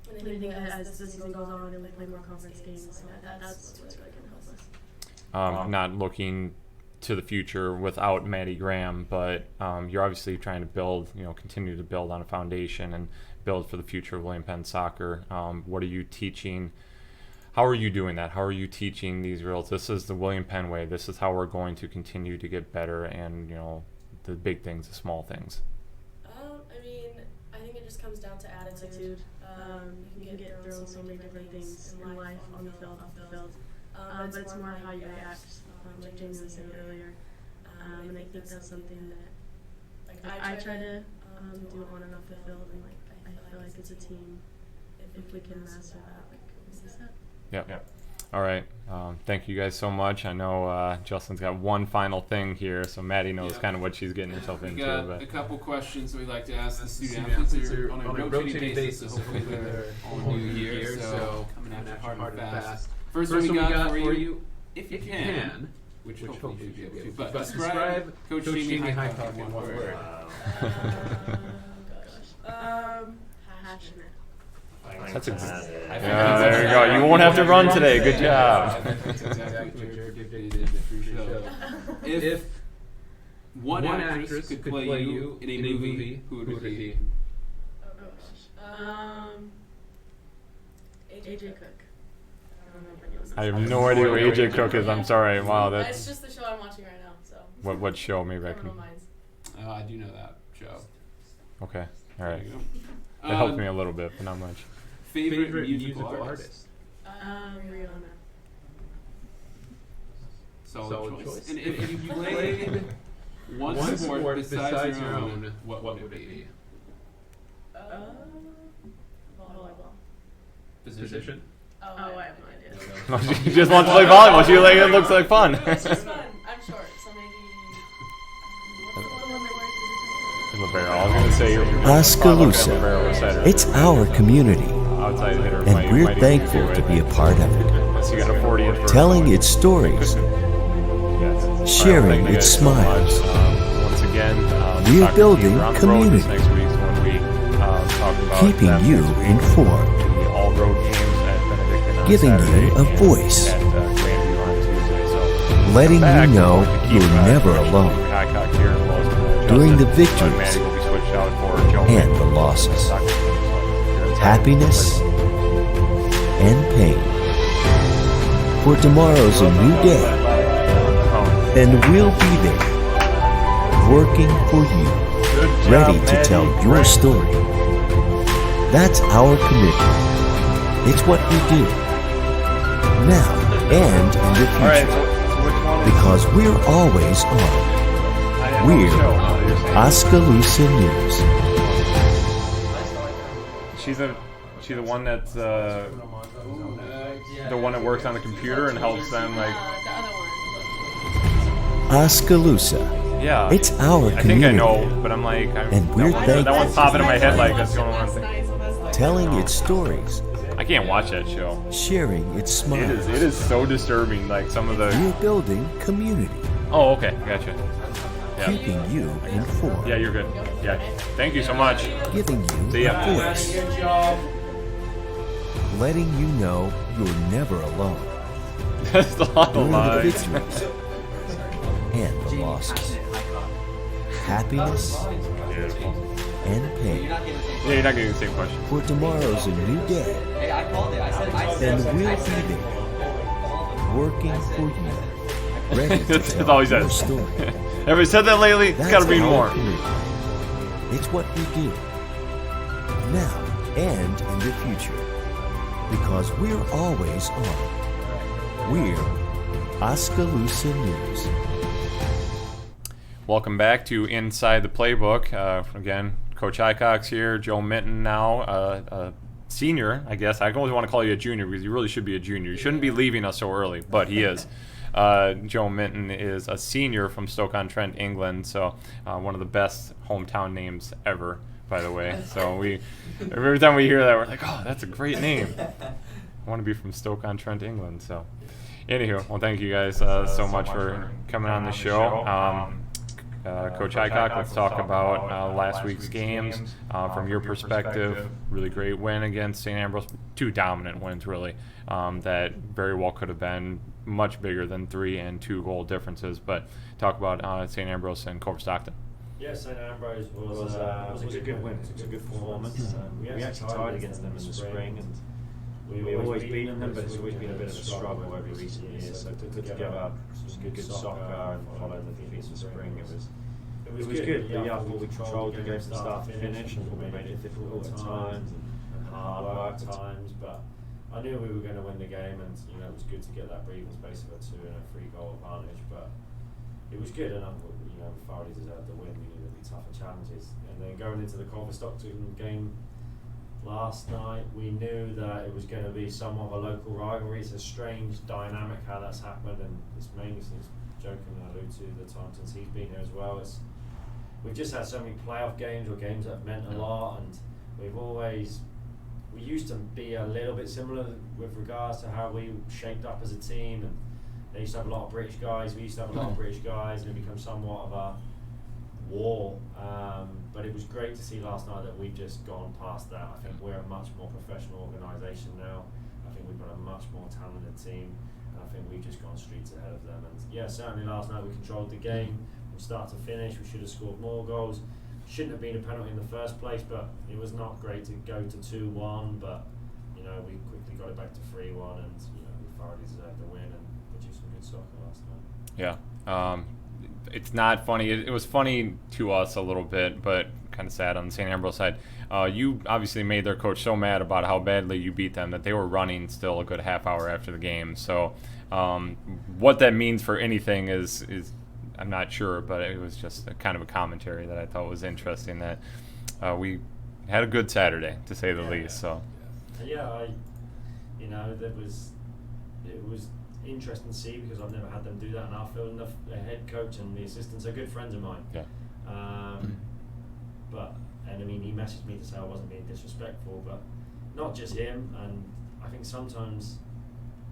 S10: And I think as the season goes on and we play more conference games, that's what's really going to help us.
S1: Not looking to the future without Maddie Graham, but you're obviously trying to build, continue to build on a foundation and build for the future of William Penn soccer. What are you teaching? How are you doing that? How are you teaching these girls? This is the William Penn way. This is how we're going to continue to get better, and the big things, the small things.
S10: I mean, I think it just comes down to attitude. You can get thrown so many different things in life, on the field, off the field. But it's more how you react, like Jamie was saying earlier. And I think that's something that I try to do on and off the field, and I feel like it's a team. If we can master that, we can.
S1: Yep. All right. Thank you guys so much. I know Justin's got one final thing here, so Maddie knows kind of what she's getting herself into.
S4: We got a couple questions that we'd like to ask the student athletes on a rotating basis. So hopefully they're all new here, so coming at it hard and fast. First one we got for you, if you can, which hopefully you should be able to, but describe Coach Jamie Highcock in one word.
S10: Passionate.
S1: That's there you go. You won't have to run today. Good job.
S4: That's exactly what Jared did for your show. If one actress could play you in a movie, who would it be?
S10: Oh gosh. AJ Cook.
S1: I have no idea who AJ Cook is. I'm sorry. Wow, that's.
S10: It's just the show I'm watching right now. So.
S1: What show? Maybe I can.
S4: I do know that show.
S1: Okay. All right. It helped me a little bit, but not much.
S4: Favorite musical artist?
S10: Rihanna.
S4: Solid choice. And if you played one sport besides your own, what would it be?
S10: Volleyball.
S4: Position?
S10: Oh, I have no idea.
S1: She just wants to play volleyball. She like it looks like fun.
S10: It's just fun. I'm short, so maybe.
S1: I was going to say
S8: Oskaloosa. It's our community, and we're thankful to be a part of it. Telling its stories, sharing its smiles. We're building community, keeping you informed, giving you a voice, letting you know you're never alone during the victories and the losses, happiness and pain. For tomorrow's a new day, and we'll be there, working for you, ready to tell your story. That's our commitment. It's what we do, now and in the future, because we're always on. We're Oskaloosa News.
S1: she the one that's the one that works on the computer and helps them like?
S10: The other one.
S8: Oskaloosa.
S1: Yeah.
S8: It's our
S1: I think I
S8: community.
S1: know, but I'm like,
S8: And we're
S1: that one's popping in my head like that's the only one I'm thinking.
S8: Telling its stories,
S1: I can't watch that show.
S8: sharing its smiles.
S1: It is so disturbing. Like some of the.
S8: We're building community,
S1: Oh, okay, gotcha. Yeah.
S8: keeping you informed,
S1: Yeah, you're good. Yeah. Thank you so much.
S8: giving you
S1: See ya.
S8: a voice, letting you know you're never alone
S1: That's a lot of
S8: during the
S1: lies.
S8: victories and the losses, happiness
S1: Beautiful.
S8: and pain.
S1: Yeah, you're not getting the same question.
S8: For tomorrow's a new day,
S3: Hey, I called it. I said
S8: and we'll be there, working for you, ready to
S1: That's
S8: tell
S1: all he
S8: your
S1: says.
S8: story.
S1: Everybody said that lately? It's
S8: That's
S1: gotta be
S8: our
S1: more.
S8: community. It's what we do, now and in the future, because we're always on. We're Oskaloosa News.
S1: Welcome back to Inside the Playbook. Again, Coach Highcox here, Joe Minton now, a senior, I guess. I always want to call you a junior because you really should be a junior. You shouldn't be leaving us so early, but he is. Joe Minton is a senior from Stoke-on-Trent, England, so one of the best hometown names ever, by the way. So every time we hear that, we're like, oh, that's a great name. I want to be from Stoke-on-Trent, England. So, anywho, well, thank you guys so much for coming on the show. Coach Highcock, let's talk about last week's games from your perspective. Really great win against St. Ambrose. 2 dominant wins, really, that very well could have been much bigger than 3 and 2 goal differences. But talk about St. Ambrose and Culver Stockton.
S9: Yeah, St. Ambrose was a good win. It was a good performance. We actually tied against them in the spring, and we always beaten them, but it's always been a bit of a struggle over recent years. So to put together some good soccer and follow the defeats of spring, it was good. Yeah, I thought we controlled the game from start to finish, and we made it difficult at times and hard work at times. But I knew we were going to win the game, and it was good to get that breathing space of a 2 and a 3 goal advantage. But it was good, and I thought we thoroughly deserved the win. We knew there'd be tougher challenges, and then going into the Culver Stockton game last night, we knew that it was going to be somewhat of a local rivalry. It's a strange dynamic how that's happened, and it's mainly since Joe can allude to the time since he's been here as well. We've just had so many playoff games or games that have meant a lot, and we used to be a little bit similar with regards to how we shaped up as a team, and they used to have a lot of British guys, we used to have a lot of British guys, and it became somewhat of a war. But it was great to see last night that we've just gone past that. I think we're a much more professional organisation now. I think we've got a much more talented team, and I think we've just gone streets ahead of them. And yeah, certainly last night we controlled the game from start to finish. We should have scored more goals. Shouldn't have been a penalty in the first place, but it was not great to go to 2-1. But we quickly got it back to 3-1, and we thoroughly deserved the win and produced some good soccer last night.
S1: Yeah. It's not funny. It was funny to us a little bit, but kind of sad on the St. Ambrose side. You obviously made their coach so mad about how badly you beat them that they were running still a good half hour after the game. So what that means for anything is I'm not sure, but it was just a kind of a commentary that I thought was interesting, that we had a good Saturday, to say the least. So
S9: yeah, it was interesting to see, because I've never had them do that in our field, and the head coach and the assistants are good friends of mine.
S1: Yeah.
S9: He messaged me to say I wasn't being disrespectful, but not just him. And I think sometimes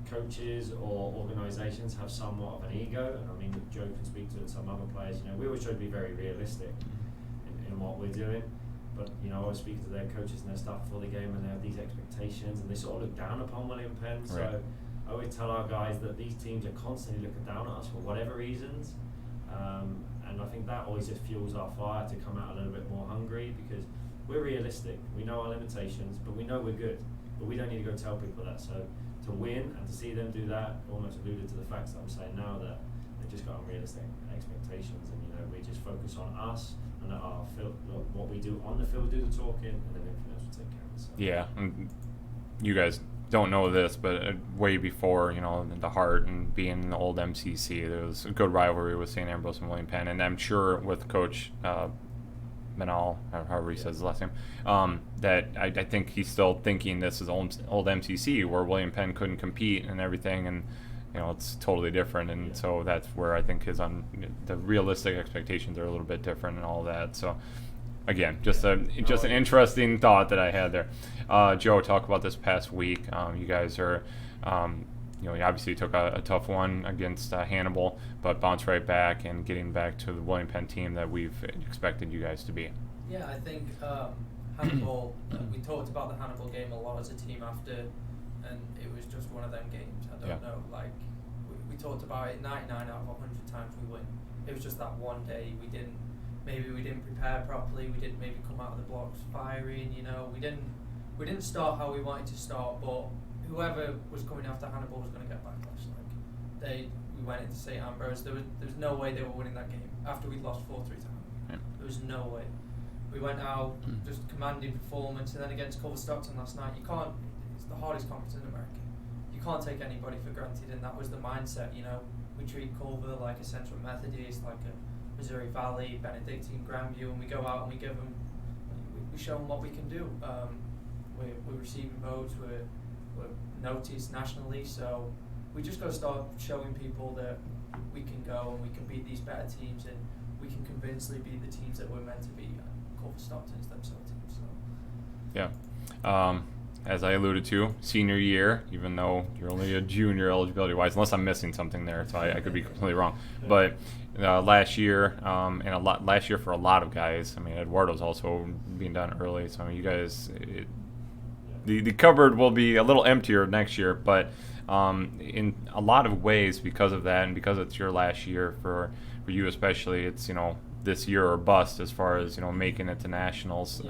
S9: coaches or organisations have somewhat of an ego, and Joe can speak to it, some other players. We always try to be very realistic in what we're doing. But I always speak to their coaches and their staff before the game, and they have these expectations, and they sort of look down upon William Penn. So
S1: right.
S9: I always tell our guys that these teams are constantly looking down at us for whatever reasons, and I think that always just fuels our fire to come out a little bit more hungry, because we're realistic. We know our limitations, but we know we're good. But we don't need to go tell people that. So to win and to see them do that almost alluded to the facts that I'm saying now, that they've just got unrealistic expectations, and we just focus on us and let our field, what we do on the field, do the talking, and then everything else will take care of itself.
S1: yeah, and you guys don't know this, but way before the Heart and being in the old MCC, there was a good rivalry with St. Ambrose and William Penn, and I'm sure with Coach Manal, however he says his last name, that I think he's still thinking this is old MTC where William Penn couldn't compete and everything, and it's totally different, and so that's where I think the realistic expectations are a little bit different and all that. So again, just an interesting thought that I had there. Joe, talk about this past week. You guys are, you obviously took a tough one against Hannibal, but bounced right back and getting back to the William Penn team that we've expected you guys to be.
S11: Yeah, I think Hannibal, we talked about the Hannibal game a lot as a team after, and it was just one of them games. I don't know, like, we talked about it 99 out of 100 times we win. It was just that one day we didn't prepare properly, we didn't maybe come out of the blocks firing, we didn't start how we wanted to start, but whoever was coming after Hannibal was going to get backlash. Like, we went into St. Ambrose, there was no way they were winning that game after we'd lost 4-3 to Hannibal. There was no way. We went out, just commanding performance, and then against Culver Stockton last night, it's the hardest conference in America. You can't take anybody for granted, and that was the mindset, We treat Culver like a Central Methodist, like a Missouri Valley, Benedictine, Grandview, and we go out and we show them what we can do. We're receiving votes, we're noticed nationally, so we just got to start showing people that we can go and we can beat these better teams, and we can convincingly be the teams that we're meant to be. Culver Stockton's them sort of teams. So.
S1: Yeah. As I alluded to, senior year, even though you're only a junior eligibility-wise, unless I'm missing something there, so I could be completely wrong. But last year, last year for a lot of guys, Eduardo's also being done early, so you guys, the cupboard will be a little emptier next year, but in a lot of ways because of that, and because it's your last year for you especially, it's this year or bust as far as making it to nationals.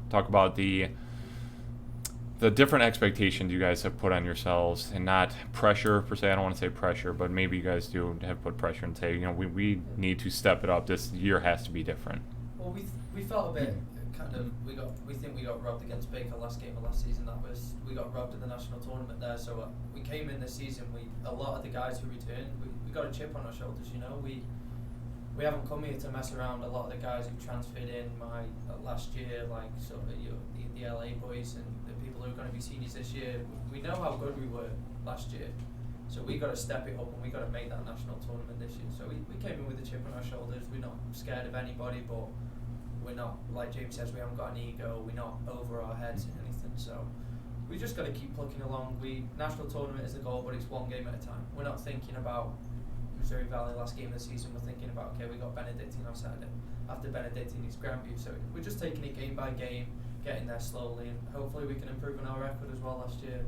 S1: Talk about the different expectations you guys have put on yourselves, and not pressure per se. I don't want to say pressure, but maybe you guys do have put pressure and say, we need to step it up. This year has to be different.
S11: Well, we felt a bit we think we got robbed against Baker last game of last season. We got robbed in the national tournament there. So we came in this season. A lot of the guys who returned, we got a chip on our shoulders. We haven't come here to mess around. A lot of the guys who transferred in last year, like sort of the LA boys and the people who are going to be seniors this year, we know how good we were last year. So we got to step it up, and we got to make that national tournament this year. So we came in with a chip on our shoulders. We're not scared of anybody, but we're not, like James says, we haven't got an ego. We're not over our heads and anything. So we just got to keep plucking along. National tournament is the goal, but it's one game at a time. We're not thinking about Missouri Valley last game of the season. We're thinking about, okay, we got Benedictine on Saturday. After Benedictine, it's Grandview. So we're just taking it game by game, getting there slowly, and hopefully we can improve on our record as well last year.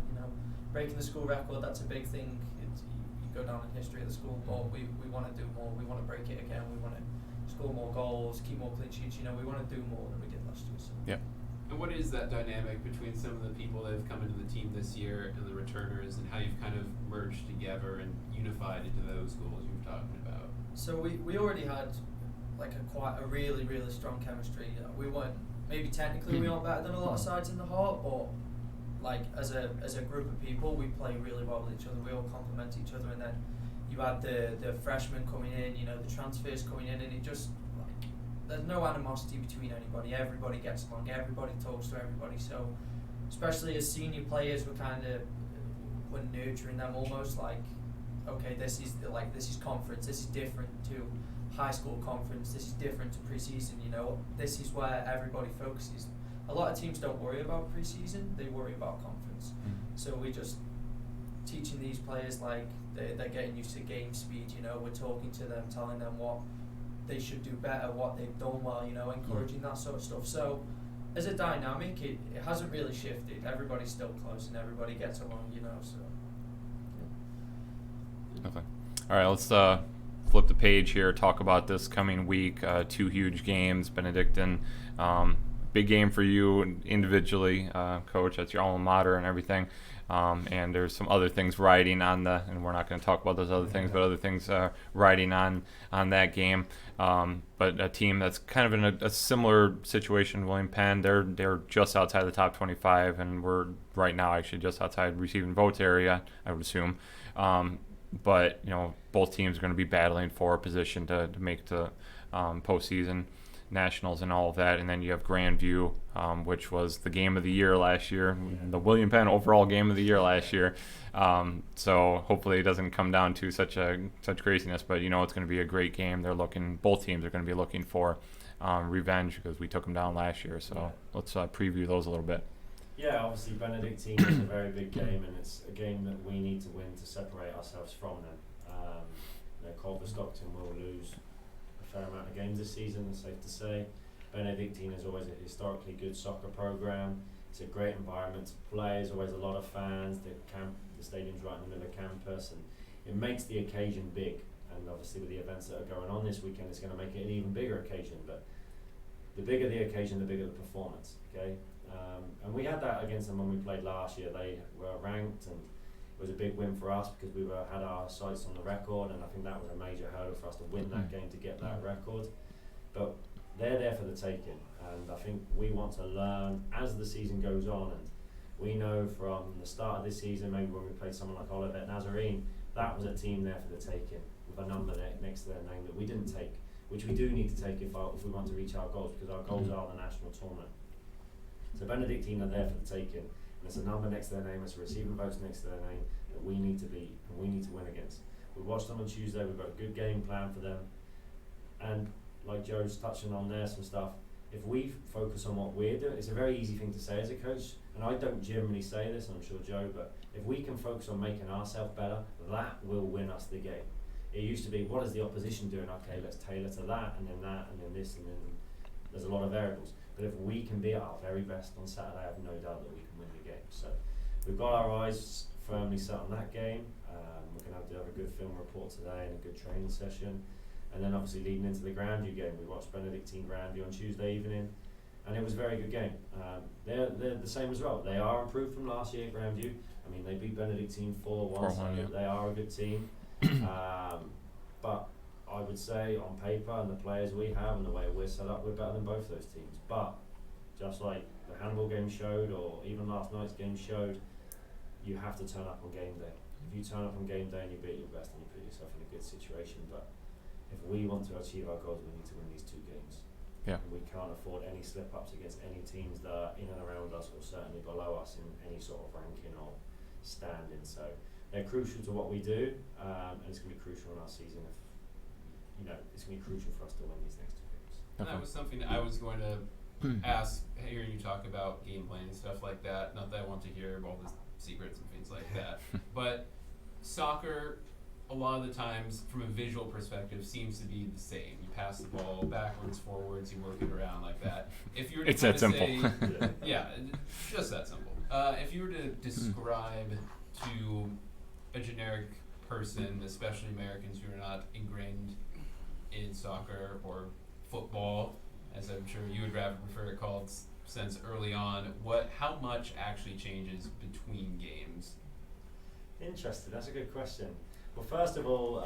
S11: Breaking the school record, that's a big thing. You go down in history of the school, but we want to do more. We want to break it again. We want to score more goals, keep more clean sheets. We want to do more than we did last year. So.
S1: Yeah.
S4: And what is that dynamic between some of the people that have come into the team this year and the returners, and how you've kind of merged together and unified into those goals you were talking about?
S11: So we already had like a really, really strong chemistry. We weren't, maybe technically we aren't better than a lot of sides in the Heart, but like as a group of people, we play really well with each other. We all complement each other, and then you had the freshmen coming in, the transfers coming in, and it just there's no animosity between anybody. Everybody gets along. Everybody talks to everybody. So, especially as senior players, we're nurturing them almost like, okay, this is conference. This is different to high school conference. This is different to preseason. This is where everybody focuses. A lot of teams don't worry about preseason. They worry about conference. So we just teaching these players like they're getting used to game speed. We're talking to them, telling them what they should do better, what they've done well, encouraging that sort of stuff. So as a dynamic, it hasn't really shifted. Everybody's still close and everybody gets along, so. Yeah.
S1: Okay. All right, let's flip the page here, talk about this coming week. 2 huge games, Benedictine. Big game for you individually, Coach. That's your alma mater and everything. And there's some other things riding on and we're not going to talk about those other things, but other things riding on that game. But a team that's kind of in a similar situation, William Penn, they're just outside the top 25, and we're right now actually just outside receiving votes area, I would assume. But both teams are going to be battling for a position to make the postseason. nationals and all of that, and then you have Grandview, which was the game of the year last year, the William Penn overall game of the year last year. So hopefully it doesn't come down to such craziness, but it's going to be a great game. Both teams are going to be looking for revenge because we took them down last year. So let's preview those a little bit.
S9: Yeah, obviously Benedictine is a very big game, and it's a game that we need to win to separate ourselves from them. Culver Stockton will lose a fair amount of games this season, it's safe to say. Benedictine is always a historically good soccer program. It's a great environment to play. There's always a lot of fans. The stadium's right in the middle of campus, and it makes the occasion big. And obviously with the events that are going on this weekend, it's going to make it an even bigger occasion. But the bigger the occasion, the bigger the performance. Okay. And we had that against them when we played last year. They were ranked, and it was a big win for us because we had our sights on the record, and I think that was a major hurdle for us to win that game to get that record. But they're there for the taking, and I think we want to learn as the season goes on. And we know from the start of this season, maybe when we played someone like Olivet Nazarene, that was a team there for the taking with a number there next to their name that we didn't take, which we do need to take if we want to reach our goals, because our goals are the national tournament. So Benedictine are there for the taking, and there's a number next to their name, there's a receiving votes next to their name that we need to beat and we need to win against. We watched them on Tuesday, we've got a good game plan for them, and like Joe's touching on there, some stuff, if we focus on what we're doing, it's a very easy thing to say as a coach, and I don't generally say this, and I'm sure Joe, but if we can focus on making ourselves better, that will win us the game. It used to be, what is the opposition doing? Okay, let's tailor to that, and then this, and then there's a lot of variables. But if we can be at our very best on Saturday, I have no doubt that we can win the game. So we've got our eyes firmly set on that game. We're going to have a good film report today and a good training session. And then obviously leading into the Grandview game, we watched Benedictine Grandview on Tuesday evening, and it was a very good game. They're the same as well. They are improved from last year, Grandview. I mean, they beat Benedictine 4-1, so they are a good team. But I would say on paper and the players we have and the way we're set up, we're better than both those teams. But just like the handball game showed, or even last night's game showed, you have to turn up on game day. If you turn up on game day and you beat your best, then you put yourself in a good situation. But if we want to achieve our goals, we need to win these two games.
S1: Yeah.
S9: We can't afford any slip-ups against any teams that are in and around us, or certainly below us in any sort of ranking or standing. So they're crucial to what we do, and it's going to be crucial in our season. It's going to be crucial for us to win these next two games.
S4: And that was something that I was going to ask, hearing you talk about game plan and stuff like that. Not that I want to hear all the secrets and things like that, but soccer, a lot of the times, from a visual perspective, seems to be the same. You pass the ball backwards, forwards, you work it around like that. If you were to
S1: it's that simple.
S4: Yeah, just that simple. If you were to describe to a generic person, especially Americans who are not ingrained in soccer or football, as I'm sure you would rather prefer it called, since early on, how much actually changes between games?
S9: Interesting, that's a good question. Well, first of all,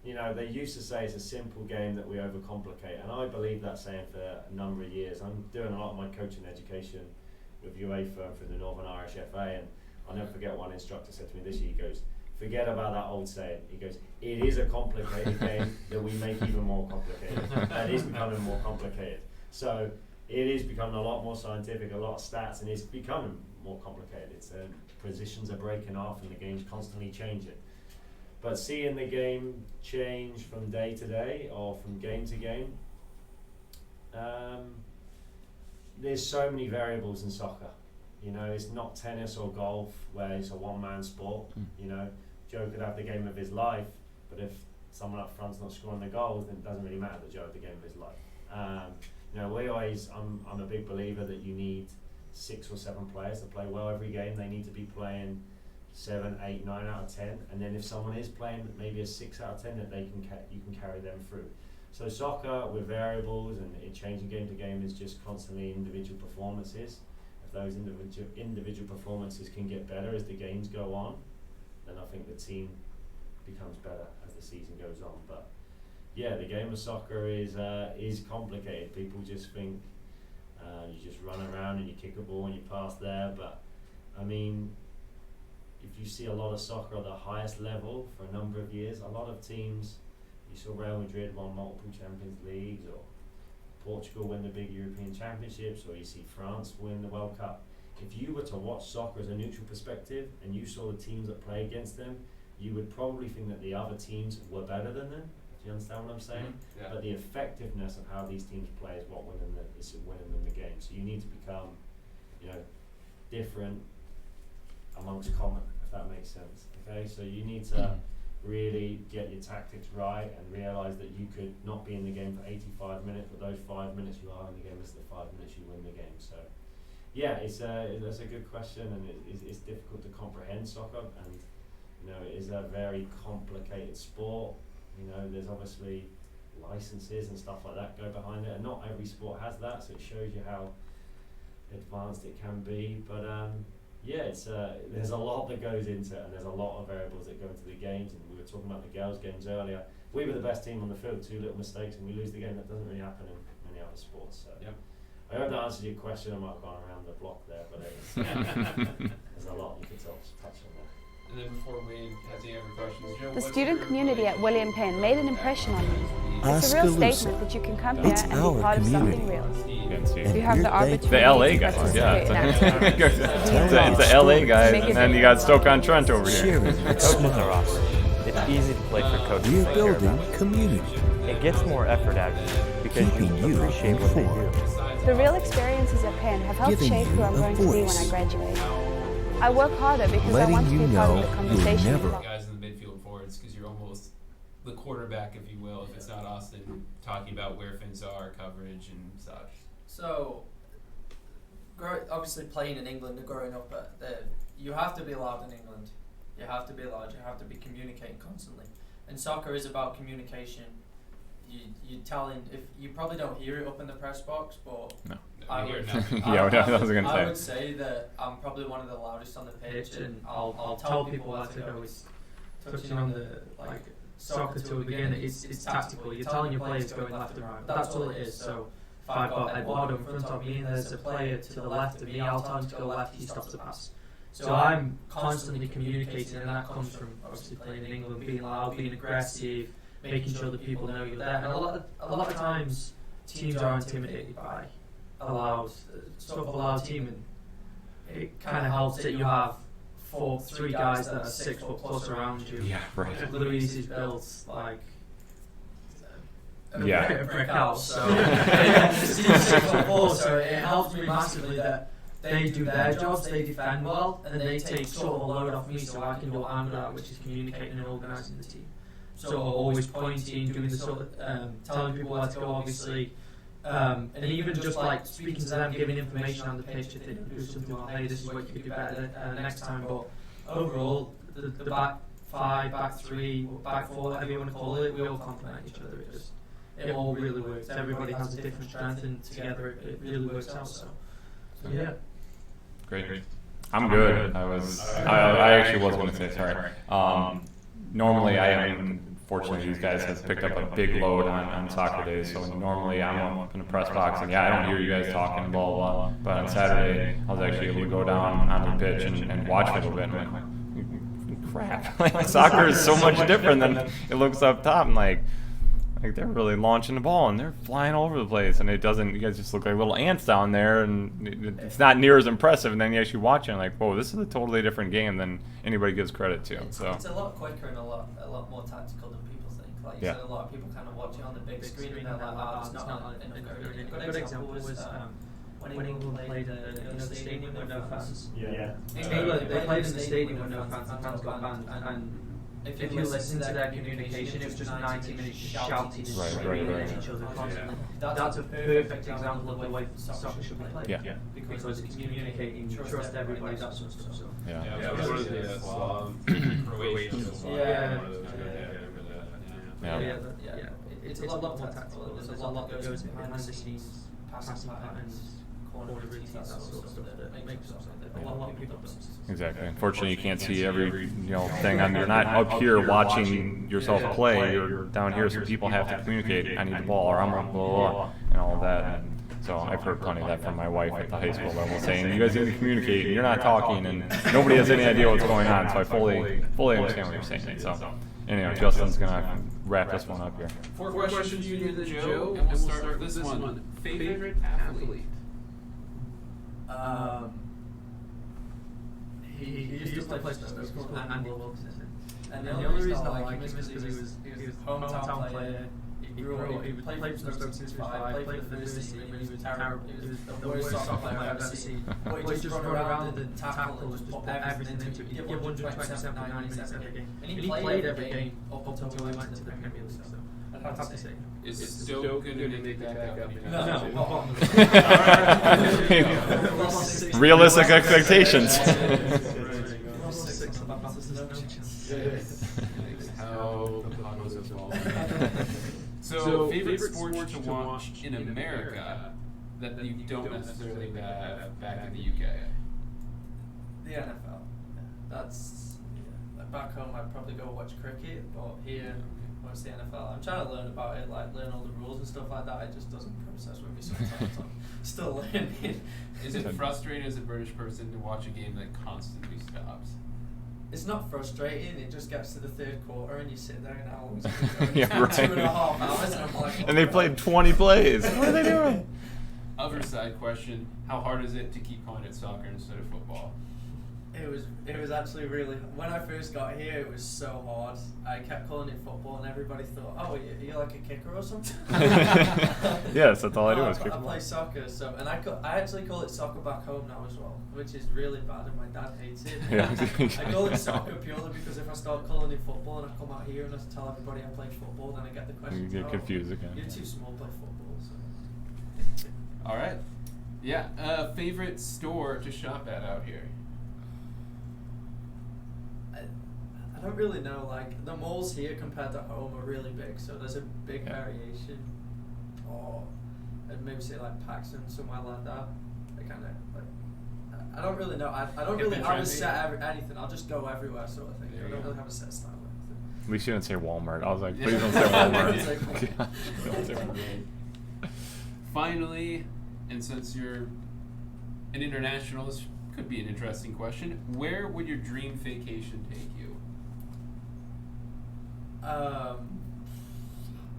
S9: they used to say it's a simple game that we overcomplicate, and I believe that saying for a number of years. I'm doing a lot of my coaching education with UEFA for the Northern Irish FA, and I'll never forget one instructor said to me this year, he goes, forget about that old saying. He goes, it is a complicated game that we make even more complicated. That is becoming more complicated. So it is becoming a lot more scientific, a lot of stats, and it's becoming more complicated. It's positions are breaking off and the game's constantly changing. But seeing the game change from day to day or from game to game, there's so many variables in soccer. It's not tennis or golf where it's a one-man sport. Joe could have the game of his life, but if someone up front's not scoring the goals, then it doesn't really matter that Joe had the game of his life. I'm a big believer that you need 6 or 7 players to play well every game. They need to be playing 7, 8, 9 out of 10, and then if someone is playing maybe a 6 out of 10, that you can carry them through. So soccer with variables and it changing game to game is just constantly individual performances. If those individual performances can get better as the games go on, then I think the team becomes better as the season goes on. But yeah, the game of soccer is complicated. People just think you just run around and you kick a ball and you pass there, but I mean, if you see a lot of soccer at the highest level for a number of years, a lot of teams, you saw Real Madrid won multiple Champions Leagues, or Portugal win the big European Championships, or you see France win the World Cup. If you were to watch soccer as a neutral perspective and you saw the teams that play against them, you would probably think that the other teams were better than them. Do you understand what I'm saying?
S4: Mm-hmm. Yeah.
S9: But the effectiveness of how these teams play is what winning them the game. So you need to become, different amongst common, if that makes sense. Okay, so you need to really get your tactics right and realise that you could not be in the game for 85 minutes, but those 5 minutes you are in the game is the 5 minutes you win the game. So yeah, that's a good question, and it's difficult to comprehend soccer, and it is a very complicated sport. There's obviously licenses and stuff like that go behind it, and not every sport has that, so it shows you how advanced it can be. But there's a lot that goes into it, and there's a lot of variables that go into the games. And we were talking about the girls' games earlier. We were the best team on the field, 2 little mistakes, and we lose the game. That doesn't really happen in many other sports. So
S4: yep.
S9: I hope that answered your question. I might have gone around the block there, but there's a lot you could touch on there.
S4: And then before we have any other questions, Joe,
S5: The student community at William Penn made an impression on me. It's a real
S8: Oskaloosa.
S5: statement that you can come here
S8: It's
S5: and be
S8: our
S5: part of something
S8: community.
S5: real.
S1: Didn't see.
S5: You have the opportunity
S1: The LA
S5: to
S1: guy,
S5: participate in
S1: yeah.
S5: activities.
S1: It's a LA guy, and then you got Stoke-on-Trent over here.
S8: Sharing and
S12: Coaches are
S8: smiling.
S12: awesome. It's easy to play for coaches
S8: We're
S12: to care
S8: building
S12: about.
S8: community,
S12: It gets more effort out of you because
S8: keeping
S12: you
S8: you
S12: appreciate what they
S8: informed,
S12: do.
S5: The real experiences at Penn have helped
S8: giving
S5: shape
S8: you
S5: who I'm
S8: a
S5: going to be when I
S8: voice,
S5: graduate. I work harder because I
S8: letting
S5: want to
S8: you
S5: be part of
S8: know
S5: the
S8: you'll
S5: conversation.
S8: never
S4: guys in the midfield forwards, because you're almost the quarterback, if you will, if it's not Austin talking about where things are, coverage and such.
S11: So, obviously playing in England and growing up, you have to be loud in England. You have to be loud. You have to be communicating constantly. And soccer is about communication. You're telling, if you probably don't hear it up in the press box, but
S1: No.
S11: I
S4: hear
S11: would,
S4: nothing.
S1: Yeah, I was gonna
S11: I
S1: say.
S11: would say that I'm probably one of the loudest on the pitch, and I'll tell people where to go. It's touching on the soccer to begin. It's tactical. You're telling your players going left and right, but that's all it is. So if I've got Eduardo in front of me and there's a player to the left of me, I'll tell him to go left. He stops the pass. So I'm constantly communicating, and that comes from obviously playing in England, being loud, being aggressive, making sure that people know you're there. And a lot of times teams are intimidated by a loud team, and it kind of helps that you have 3 guys that are 6 foot plus around you.
S1: Yeah, right.
S11: Luis is built like a brick house, so he's 6'4", so it helps me massively that they do their jobs, they defend well, and they take sort of a load off me, so I can do what I'm good at, which is communicating and organising the team. So always pointing, doing the sort of telling people where to go, obviously. And even just like speaking to them, giving information on the pitch if they don't do something well, hey, this is what you could do better next time. But overall, the back 5, back 3, back 4, whatever you want to call it, we all complement each other. It all really works. Everybody has a different strength, and together it really works out. So yeah.
S1: Great. I'm good. I actually was going to say, sorry. Normally unfortunately these guys have picked up a big load on soccer days, so normally I'm up in the press box and I don't hear you guys talking, blah, blah, blah. But on Saturday, I was actually able to go down on the pitch and watch a little bit, and I'm like, crap. Like, soccer is so much different than it looks up top, and like they're really launching the ball and they're flying all over the place, and you guys just look like little ants down there, and it's not near as impressive. And then you actually watch it and like, whoa, this is a totally different game than anybody gives credit to.
S11: It's a lot quicker and a lot more tactical than people think. Like you said, a lot of people kind of watch it on the big screen and they're like, oh, it's not a good example was when England played in the stadium with no fans.
S9: Yeah.
S11: England, they played in the stadium with no fans, and fans got banned, and if you listen to their communication, it was just 90 minutes shouting and screaming at each other constantly. That's a perfect example of the way soccer should be played.
S1: Yeah.
S11: Because it's communicating, you trust everybody, that sort of stuff. So.
S4: Yeah, Slav, Croatian,
S11: It's a lot more tactical. There's a lot that goes behind the scenes, passing patterns, corner routines, that sort of stuff that makes a lot of people don't.
S1: Exactly. Unfortunately, you can't see every thing. You're not up here watching yourself play. You're down here, so people have to communicate. I need the ball, or I'm blah, blah, blah, and all that. And so I've heard plenty of that from my wife at the high school level, saying, "You guys need to communicate. And you're not talking, and nobody has any idea what's going on." So I fully understand what you're saying. So, anyhow, Justin's gonna wrap this one up here.
S4: 4 questions you did, Joe, and we'll start with this one. Favorite athlete?
S11: He used to play for and the only reason I like him is because he was a hometown player. He played for Stoke since 5, played for the first team, and he was terrible. He was the worst soccer player I've ever seen. But he just run around and tackle and just put everything into it. He give 127, 90 minutes every game. And he played every game up until he went into the Premier League. So I'd have to say.
S4: Is Stoke going to make that back up?
S11: No.
S1: Realistic expectations.
S4: How the Pagos have fallen. So, favorite sport to watch in America that you don't necessarily have back in the UK?
S11: The NFL. That's back home. I'd probably go watch cricket, but here watch the NFL. I'm trying to learn about it, like learn all the rules and stuff like that. It just doesn't process with me sometimes. I'm still learning.
S4: Is it frustrating as a British person to watch a game that constantly stops?
S11: It's not frustrating. It just gets to the third quarter and you sit there and hours.
S1: Yeah, right.
S11: 2.5 hours, and I'm like,
S1: and they played 20 plays. What are they doing?
S4: Other side question: how hard is it to keep calling it soccer instead of football?
S11: It was actually really. When I first got here, it was so hard. I kept calling it football, and everybody thought, "Oh, you're like a kicker or something."
S1: Yes, that's all I do is kick.
S11: I play soccer, so and I actually call it soccer back home now as well, which is really bad, and my dad hates it.
S1: Yeah.
S11: I call it soccer purely because if I start calling it football and I come out here and I tell everybody I play football, then I get the question.
S1: You get confused again.
S11: You're too small to play football. So.
S4: All right. Yeah. Favorite store to shop at out here?
S11: I don't really know, like, the malls here compared to home are really big, so there's a big variation. Or I'd maybe say like Paxton, somewhere like that. They kind of, like, I don't really know. I don't really have a set anything. I'll just go everywhere sort of thing. I don't really have a set style.
S1: At least you didn't say Walmart. I was like, please don't say Walmart.
S4: Don't say Walmart. Finally, and since you're an international, this could be an interesting question. Where would your dream vacation take you?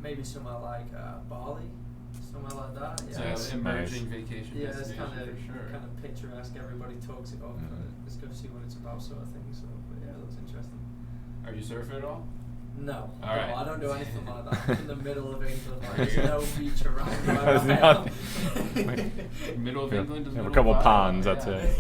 S11: Maybe somewhere like Bali, somewhere like that. Yeah.
S4: So emerging vacation.
S11: Yeah, it's kind
S4: sure.
S11: of picturesque. Everybody talks it up. Let's go see what it's about, sort of thing. So, but yeah, it looks interesting.
S4: Are you surfing at all?
S11: No,
S4: all right.
S11: I don't do anything like that. I'm in the middle of England. Like, there's no beach around where I am.
S4: Middle of England.
S1: You have a couple ponds. That's it.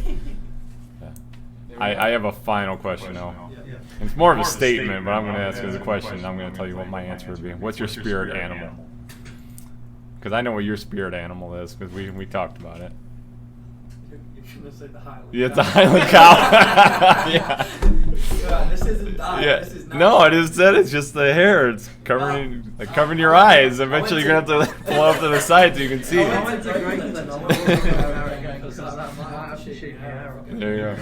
S1: I have a final question though.
S11: Yeah.
S1: It's more of a statement, but I'm going to ask as a question. I'm going to tell you what my answer would be. What's your spirit animal? Because I know what your spirit animal is, because we talked about it.
S11: You're going to say the Highland.
S1: Yeah, it's a Highland cow. Yeah.
S11: This isn't that.
S1: Yeah.
S11: This is not.
S1: No, I just said it's just the hair. It's covering covering your eyes. Eventually, you're gonna have to pull up to the side so you can see it. There you go.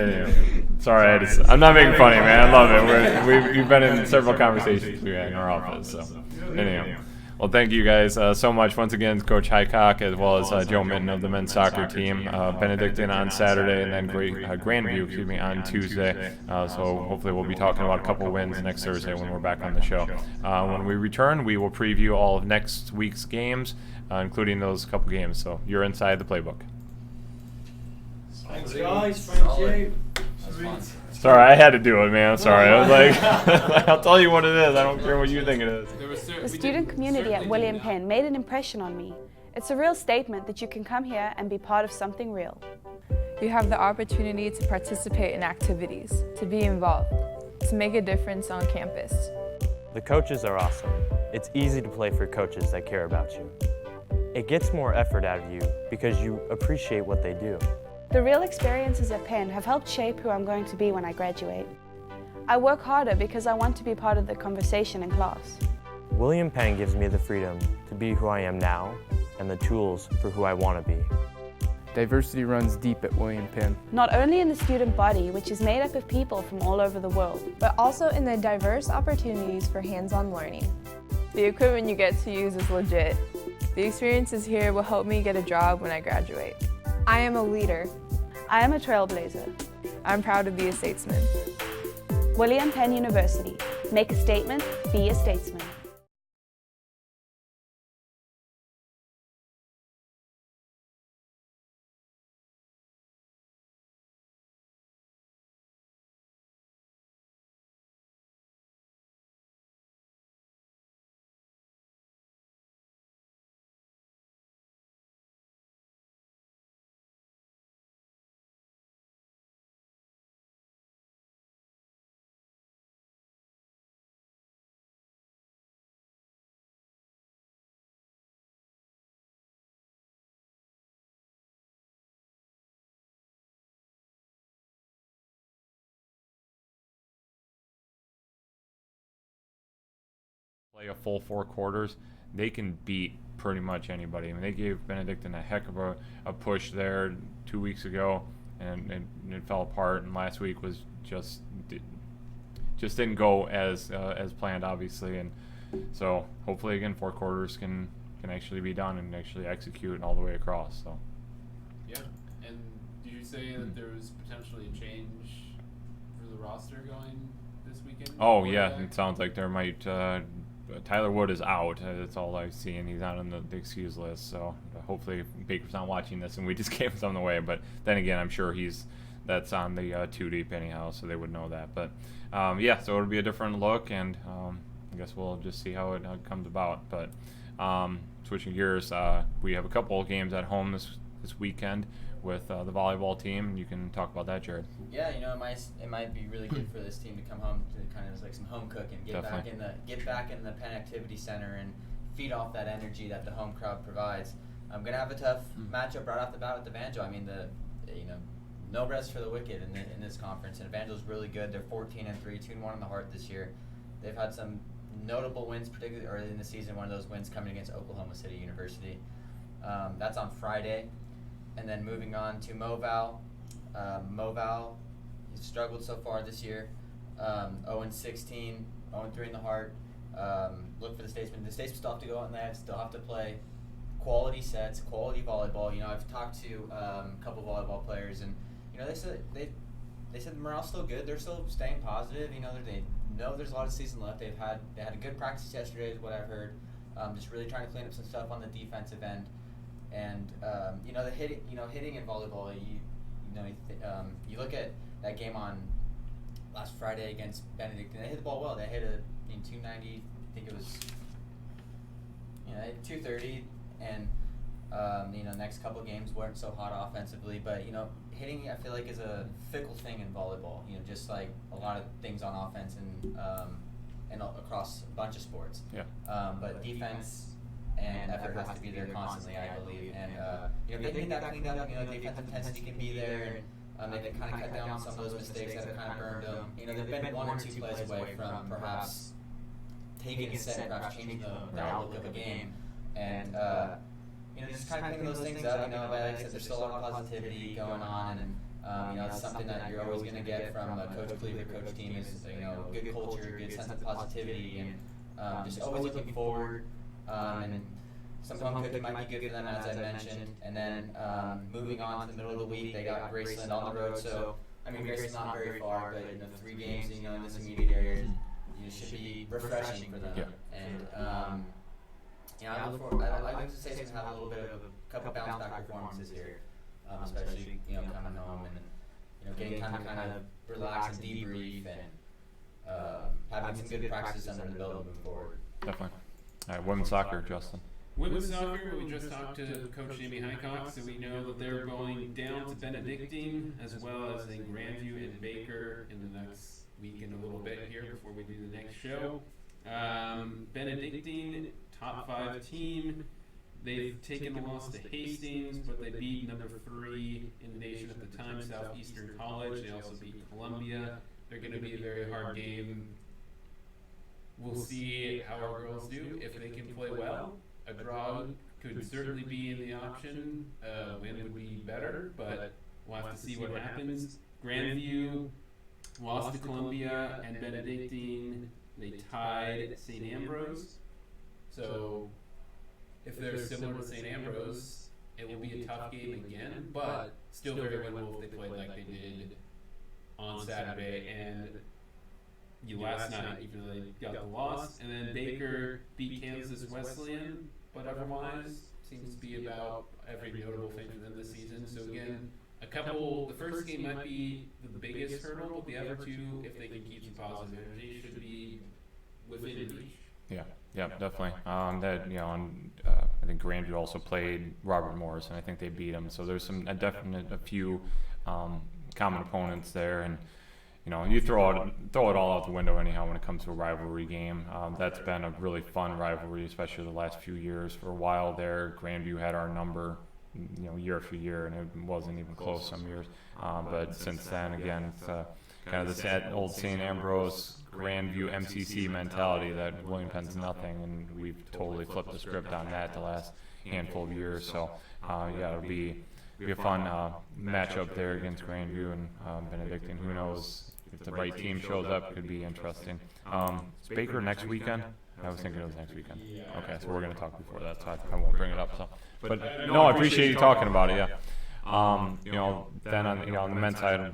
S1: Anyway, sorry, I'm not making fun of you, man. I love it. We've been in several conversations we had in our office. So, anyway. Well, thank you guys so much. Once again, Coach Highcock, as well as Joe Minton of the men's soccer team. Benedictine on Saturday, and then Grandview, on Tuesday. So hopefully we'll be talking about a couple wins next Thursday when we're back on the show. When we return, we will preview all of next week's games, including those couple games. So you're inside the playbook.
S9: Thanks, guys. Thank you.
S1: Sorry, I had to do it, man. I'm sorry. I was like, I'll tell you what it is. I don't care what you think it is.
S5: The student community at William Penn made an impression on me. It's a real statement that you can come here and be part of something real.
S6: You have the opportunity to participate in activities, to be involved, to make a difference on campus.
S12: The coaches are awesome. It's easy to play for coaches that care about you. It gets more effort out of you because you appreciate what they do.
S5: The real experiences at Penn have helped shape who I'm going to be when I graduate. I work harder because I want to be part of the conversation in class.
S12: William Penn gives me the freedom to be who I am now and the tools for who I want to be.
S7: Diversity runs deep at William Penn.
S5: Not only in the student body, which is made up of people from all over the world,
S6: but also in the diverse opportunities for hands-on learning. The equipment you get to use is legit. The experiences here will help me get a job when I graduate. I am a leader.
S5: I am a trailblazer.
S6: I'm proud to be a statesman.
S5: William Penn University. Make a statement, be a statesman.
S1: Play a full 4 quarters, they can beat pretty much anybody. I mean, they gave Benedictine a heck of a push there 2 weeks ago, and it fell apart. And last week was just didn't go as planned, obviously. And so hopefully again 4 quarters can actually be done and actually execute all the way across. So
S4: yeah. And did you say that there was potentially a change for the roster going this weekend?
S1: Oh yeah, it sounds like there might. Tyler Wood is out. That's all I've seen. He's not on the excuse list. So hopefully Baker's not watching this and we just gave something away. But then again, I'm sure that's on the 2 deep anyhow, so they would know that. But yeah, so it'll be a different look, and I guess we'll just see how it comes about. But switching gears, we have a couple of games at home this weekend with the volleyball team. You can talk about that, Jared.
S2: Yeah, it might be really good for this team to come home to kind of like some home cooking, get back in the Penn Activity Center and feed off that energy that the home crowd provides. I'm gonna have a tough matchup right off the bat with Evangel. I mean, no rest for the wicked in this conference, and Evangel's really good. They're 14-3, 2-1 in the heart this year. They've had some notable wins, particularly early in the season. One of those wins coming against Oklahoma City University. That's on Friday. And then moving on to Moval. Moval has struggled so far this year. 0-16, 0-3 in the heart. Look for the Statesmen. The Statesmen still have to go out in that, still have to play quality sets, quality volleyball. I've talked to a couple volleyball players, and they said the morale's still good. They're still staying positive. They know there's a lot of season left. They had a good practice yesterday, is what I've heard. Just really trying to clean up some stuff on the defensive end. And the hitting in volleyball, you look at that game on last Friday against Benedict, and they hit the ball well. They hit a 290, I think it was, 230, and next couple of games weren't so hot offensively, but hitting I feel like is a fickle thing in volleyball. Just like a lot of things on offense and across a bunch of sports.
S1: Yeah.
S2: But defense and effort has to be there constantly, I believe. And if they get that cleaned up, the defensive intensity can be there, and they can kind of cut down on some of those mistakes that have kind of burned them. They've been 1 or 2 plays away from perhaps taking a set, perhaps changing the outlook of a game, and just kind of cleaning those things up. But like I said, there's still a lot of positivity going on, and it's something that you're always going to get from a Coach Cleaver coach team is good culture, good sense of positivity, and just always looking forward. And some home cooking might be good for them, as I mentioned. And then moving on to the middle of the week, they got Graceland on the road. So Graceland's not very far, but 3 games in this immediate area should be refreshing for them.
S1: Yeah.
S2: And I look forward. I like to say it's have a little bit of a couple bounce back performances here, especially coming home and getting time to kind of relax and debrief and having some good practices under the belt moving forward.
S1: Definitely. All right, women's soccer, Justin.
S4: Women's soccer, we just talked to Coach Amy Highcock, so we know that they're going down to Benedictine as well as in Grandview and Baker in the next week and a little bit here before we do the next show. Benedictine, top 5 team. They've taken a loss to Hastings, but they beat number 3 in the nation at the time, Southeastern College. They also beat Columbia. They're going to be a very hard game. We'll see how our girls do. If they can play well, a draw could certainly be in the option. A win would be better, but we'll have to see what happens. Grandview lost to Columbia, and Benedictine, they tied St. Ambrose. So if they're similar to St. Ambrose, it will be a tough game again, but still very winnable if they played like they did on Saturday. And last night, even though they got the loss. And then Baker beat Kansas Wesleyan, but otherwise seems to be about every notable thing for them this season. So again, the first game might be the biggest hurdle, but the other two, if they can keep some positive energy, should be within reach.
S1: Yeah, definitely. I think Grandview also played Robert Morris, and I think they beat him. So there's a few common opponents there, and you throw it all out the window anyhow when it comes to a rivalry game. That's been a really fun rivalry, especially the last few years. For a while there, Grandview had our number, year after year, and it wasn't even close some years. But since then, again, it's kind of this old St. Ambrose Grandview MCC mentality that William Penn's nothing, and we've totally flipped the script on that the last handful of years. So it'll be a fun matchup there against Grandview and Benedictine. Who knows if the right team shows up? Could be interesting. Is Baker next weekend? I was thinking it was next weekend. Okay, so we're going to talk before that, so I won't bring it up. So, but no, I appreciate you talking about it. Yeah. Then on the men's side,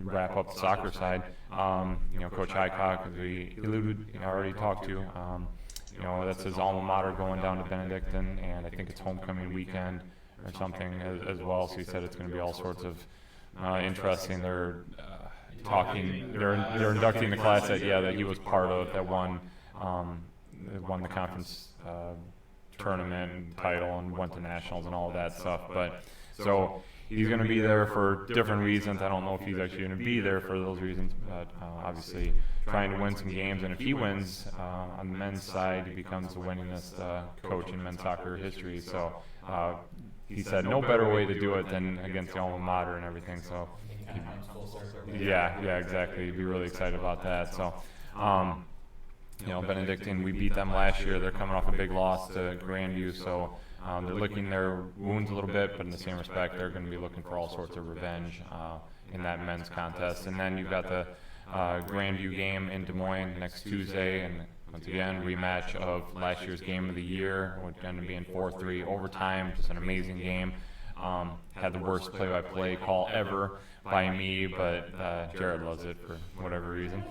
S1: wrap up the soccer side. Coach Highcock, as we already talked to. That's his alma mater going down to Benedictine, and I think it's homecoming weekend or something as well. So he said it's going to be all sorts of interesting. They're they're inducting the class that he was part of that won the conference tournament title and went to nationals and all of that stuff. But so he's going to be there for different reasons. I don't know if he's actually going to be there for those reasons, but obviously trying to win some games. And if he wins on the men's side, he becomes the winningest coach in men's soccer history. So he said no better way to do it than against the alma mater and everything. So yeah, exactly. He'd be really excited about that. So Benedictine, we beat them last year. They're coming off a big loss to Grandview, so they're licking their wounds a little bit, but in the same respect, they're going to be looking for all sorts of revenge in that men's contest. And then you've got the Grandview game in Des Moines next Tuesday, and once again, rematch of last year's game of the year, which ended up being 4-3 overtime. Just an amazing game. Had the worst play-by-play call ever by me, but Jared loves it for whatever reason.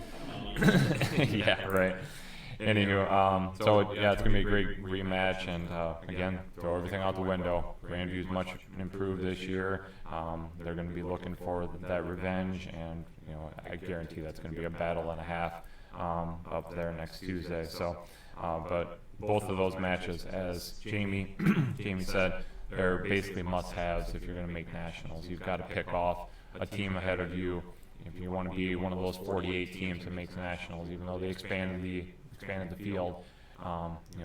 S1: Yeah, right. Anywho, it's going to be a great rematch, and again, throw everything out the window. Grandview's much improved this year. They're going to be looking for that revenge, and I guarantee that's going to be a battle and a half up there next Tuesday. So, but both of those matches, as Jamie said, they're basically must-haves if you're going to make nationals. You've got to pick off a team ahead of you if you want to be one of those 48 teams that makes nationals. Even though they expanded the field,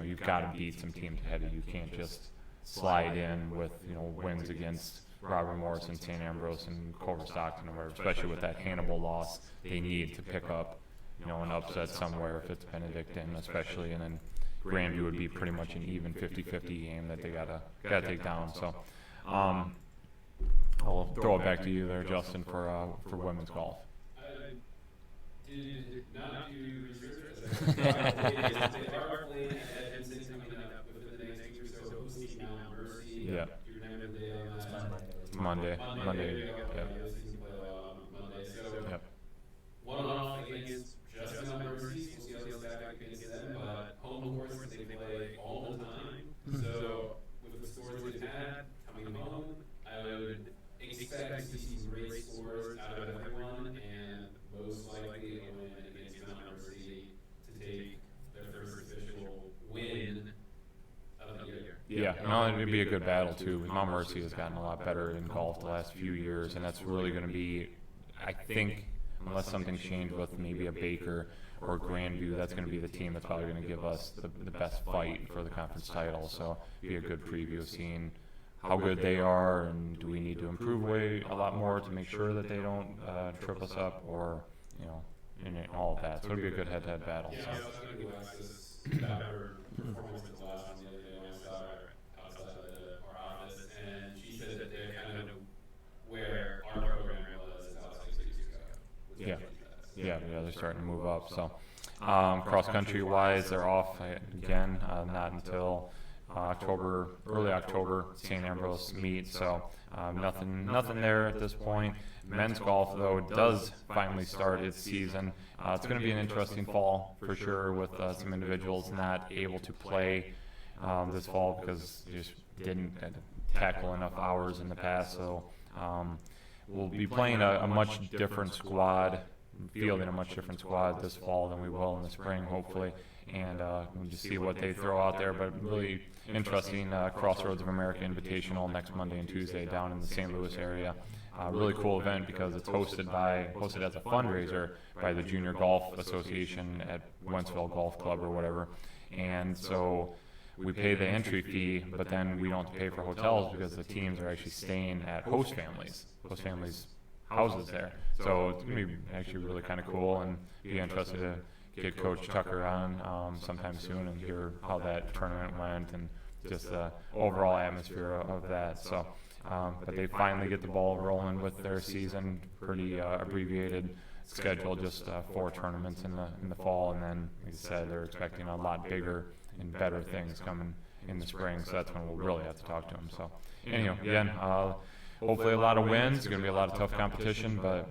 S1: you've got to beat some teams ahead of you. You can't just slide in with wins against Robert Morris and St. Ambrose and Culver Stockton or whatever, especially with that Hannibal loss. They need to pick up an upset somewhere if it's Benedictine, especially, and then Grandview would be pretty much an even 50-50 game that they gotta take down. So I'll throw it back to you there, Justin, for women's golf.
S4: I did not do research. They are playing at Edmonton coming up within the next week or so, hosting Mount Mercy.
S1: Yeah.
S4: Do you remember the day on that?
S1: Monday.
S4: Yeah.
S1: Monday.
S4: So
S1: Yep.
S4: one-off against just Mount Mercy. We'll see how they stack against them, but home course they play all the time. So with the scores they've had coming home, I would expect to see some great scores out of everyone, and most likely a win against Mount Mercy to take their first official win of the year.
S1: Yeah, it'd be a good battle too. Mount Mercy has gotten a lot better in golf the last few years, and that's really going to be, I think, unless something's changed with maybe a Baker or Grandview, that's going to be the team that's probably going to give us the best fight for the conference title. So be a good preview of seeing how good they are, and do we need to improve a lot more to make sure that they don't trip us up, or and all of that. So it'll be a good head-to-head battle.
S4: Yeah, I was talking to Alexis about her performance at the last one the other day when I saw her outside of our office, and she said that they're kind of where our program was about 6 years ago.
S1: Yeah, they're starting to move up. So cross-country wise, they're off again, not until early October, St. Ambrose meet. So nothing there at this point. Men's golf, though, does finally start its season. It's going to be an interesting fall for sure, with some individuals not able to play this fall because they just didn't tackle enough hours in the past. So we'll be playing a much different squad, fielding a much different squad this fall than we will in the spring, hopefully. And we'll just see what they throw out there. But really interesting Crossroads of America Invitational next Monday and Tuesday down in the St. Louis area. Really cool event because it's hosted as a fundraiser by the Junior Golf Association at Wentzville Golf Club or whatever. And so we pay the entry fee, but then we don't have to pay for hotels because the teams are actually staying at host families' houses there. So it's going to be actually really kind of cool, and be interested to get Coach Tucker on sometime soon and hear how that tournament went and just the overall atmosphere of that. So, but they finally get the ball rolling with their season, pretty abbreviated schedule, just 4 tournaments in the fall, and then, like I said, they're expecting a lot bigger and better things coming in the spring. So that's when we'll really have to talk to them. So, anyhow, again, hopefully a lot of wins. It's going to be a lot of tough competition, but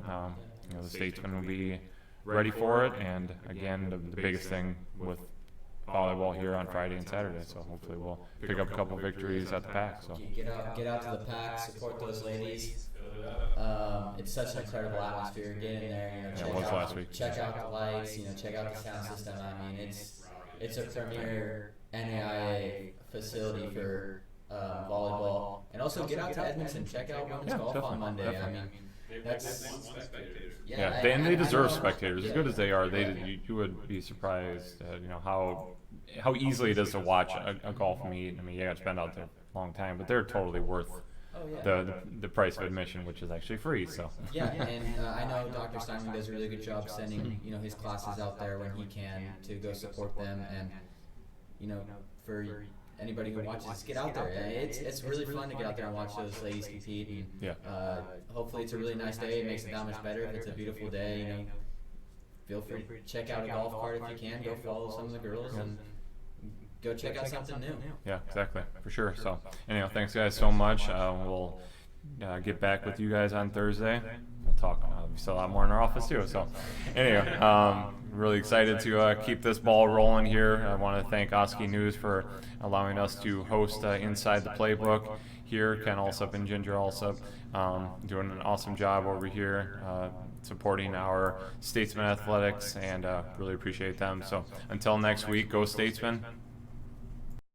S1: the Statesmen will be ready for it. And again, the biggest thing with volleyball here on Friday and Saturday. So hopefully we'll pick up a couple victories at the PAC. So
S2: get out to the PAC, support those ladies. It's such an incredible atmosphere. Get in there, check out the lights, check out the sound system. I mean, it's a premier NAIA facility for volleyball, and also get out to Edmonton, check out women's golf on Monday.
S1: Definitely.
S2: I mean, that's
S1: and they deserve spectators. As good as they are, you would be surprised at how easily it is to watch a golf meet. I mean, you got to spend out there a long time, but they're totally worth the price of admission, which is actually free. So
S2: and I know Dr. Steinman does a really good job sending his classes out there when he can to go support them, and for anybody who watches, get out there. It's really fun to get out there and watch those ladies compete. And, hopefully it's a really nice day. It makes it that much better. If it's a beautiful day, feel free to check out a golf cart if you can. Go follow some of the girls and go check out something new.
S1: Yeah, exactly, for sure. So anyhow, thanks guys so much. We'll get back with you guys on Thursday. We'll talk still a lot more in our office too. So anyway, really excited to keep this ball rolling here. I want to thank Oski News for allowing us to host Inside the Playbook here. Ken Alsup and Ginger Alsup doing an awesome job over here supporting our Statesman athletics, and really appreciate them. So until next week, go Statesman.